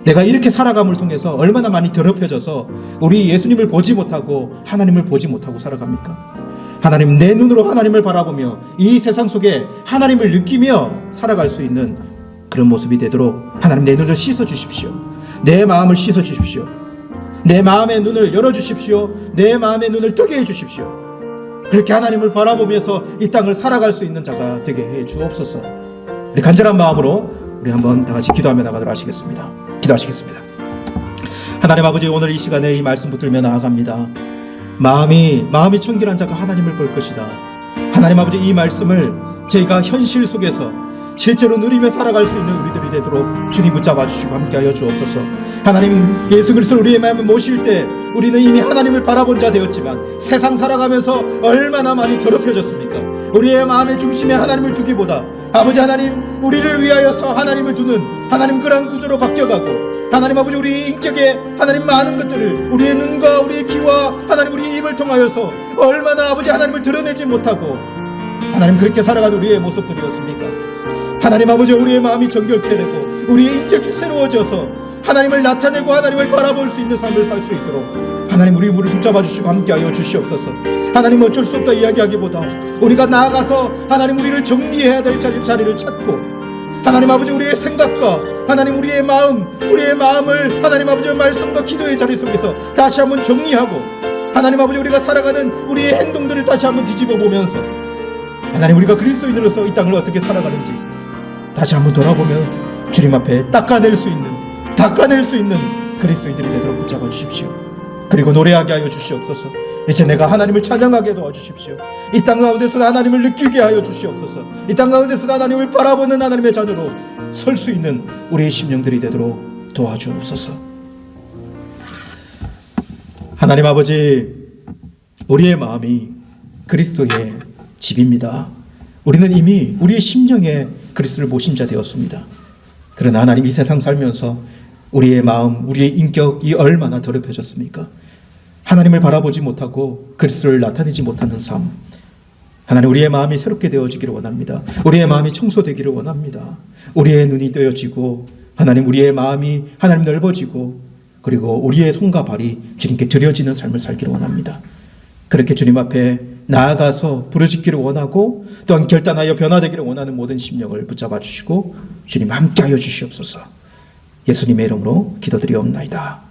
내가 이렇게 살아감을 통해서 얼마나 많이 더럽혀져서 우리 예수님을 보지 못하고 하나님을 보지 못하고 살아갑니까? 하나님, 내 눈으로 하나님을 바라보며 이 세상 속에 하나님을 느끼며 살아갈 수 있는 그런 모습이 되도록 하나님, 내 눈을 씻어주십시오. 내 마음을 씻어주십시오. 내 마음의 눈을 열어주십시오. 내 마음의 눈을 뜨게 해주십시오. 그렇게 하나님을 바라보면서 이 땅을 살아갈 수 있는 자가 되게 해 주옵소서. 우리 간절한 마음으로 우리 한번 다 같이 기도하며 나가도록 하시겠습니다. 기도하시겠습니다. 하나님 아버지, 오늘 이 시간에 이 말씀 붙들며 나아갑니다. 마음이 청결한 자가 하나님을 볼 것이다. 하나님 아버지, 이 말씀을 저희가 현실 속에서 실제로 누리며 살아갈 수 있는 우리들이 되도록 주님 붙잡아 주시고 함께하여 주옵소서. 하나님, 예수 그리스도를 우리의 마음에 모실 때 우리는 이미 하나님을 바라본 자 되었지만 세상 살아가면서 얼마나 많이 더럽혀졌습니까? 우리의 마음의 중심에 하나님을 두기보다 아버지 하나님, 우리를 위하여서 하나님을 두는 하나님 그런 구조로 바뀌어가고, 하나님 아버지, 우리 인격에 하나님 많은 것들을 우리의 눈과 우리의 귀와 하나님 우리의 입을 통하여서 얼마나 아버지 하나님을 드러내지 못하고 하나님 그렇게 살아가는 우리의 모습들이었습니까? 하나님 아버지, 우리의 마음이 정결케 되고 우리의 인격이 새로워져서 하나님을 나타내고 하나님을 바라볼 수 있는 삶을 살 수 있도록 하나님 우리 물을 붙잡아 주시고 함께하여 주시옵소서. 하나님, 어쩔 수 없다 이야기하기보다 우리가 나아가서 하나님 우리를 정리해야 될 자리를 찾고 하나님 아버지, 우리의 생각과 하나님 우리의 마음을 하나님 아버지 말씀과 기도의 자리 속에서 다시 한번 정리하고 하나님 아버지, 우리가 살아가는 우리의 행동들을 다시 한번 뒤집어 보면서 하나님, 우리가 그리스도인으로서 이 땅을 어떻게 살아가는지 다시 한번 돌아보며 주님 앞에 닦아낼 수 있는 그리스도인들이 되도록 붙잡아 주십시오. 그리고 노래하게 하여 주시옵소서. 이제 내가 하나님을 찬양하게 도와주십시오. 이 땅 가운데서 하나님을 느끼게 하여 주시옵소서. 이 땅 가운데서 하나님을 바라보는 하나님의 자녀로 설 수 있는 우리의 심령들이 되도록 도와주옵소서. 하나님 아버지, 우리의 마음이 그리스도의 집입니다. 우리는 이미 우리의 심령에 그리스도를 모신 자 되었습니다. 그러나 하나님, 이 세상 살면서 우리의 마음, 우리의 인격이 얼마나 더럽혀졌습니까? 하나님을 바라보지 못하고 그리스도를 나타내지 못하는 삶. 하나님, 우리의 마음이 새롭게 되어지기를 원합니다. 우리의 마음이 청소되기를 원합니다. 우리의 눈이 뜨여지고 하나님, 우리의 마음이 하나님 넓어지고 그리고 우리의 손과 발이 주님께 드려지는 삶을 살기를 원합니다. 그렇게 주님 앞에 나아가서 부르짖기를 원하고 또한 결단하여 변화되기를 원하는 모든 심령을 붙잡아 주시고 주님 함께하여 주시옵소서. 예수님의 이름으로 기도드리옵나이다.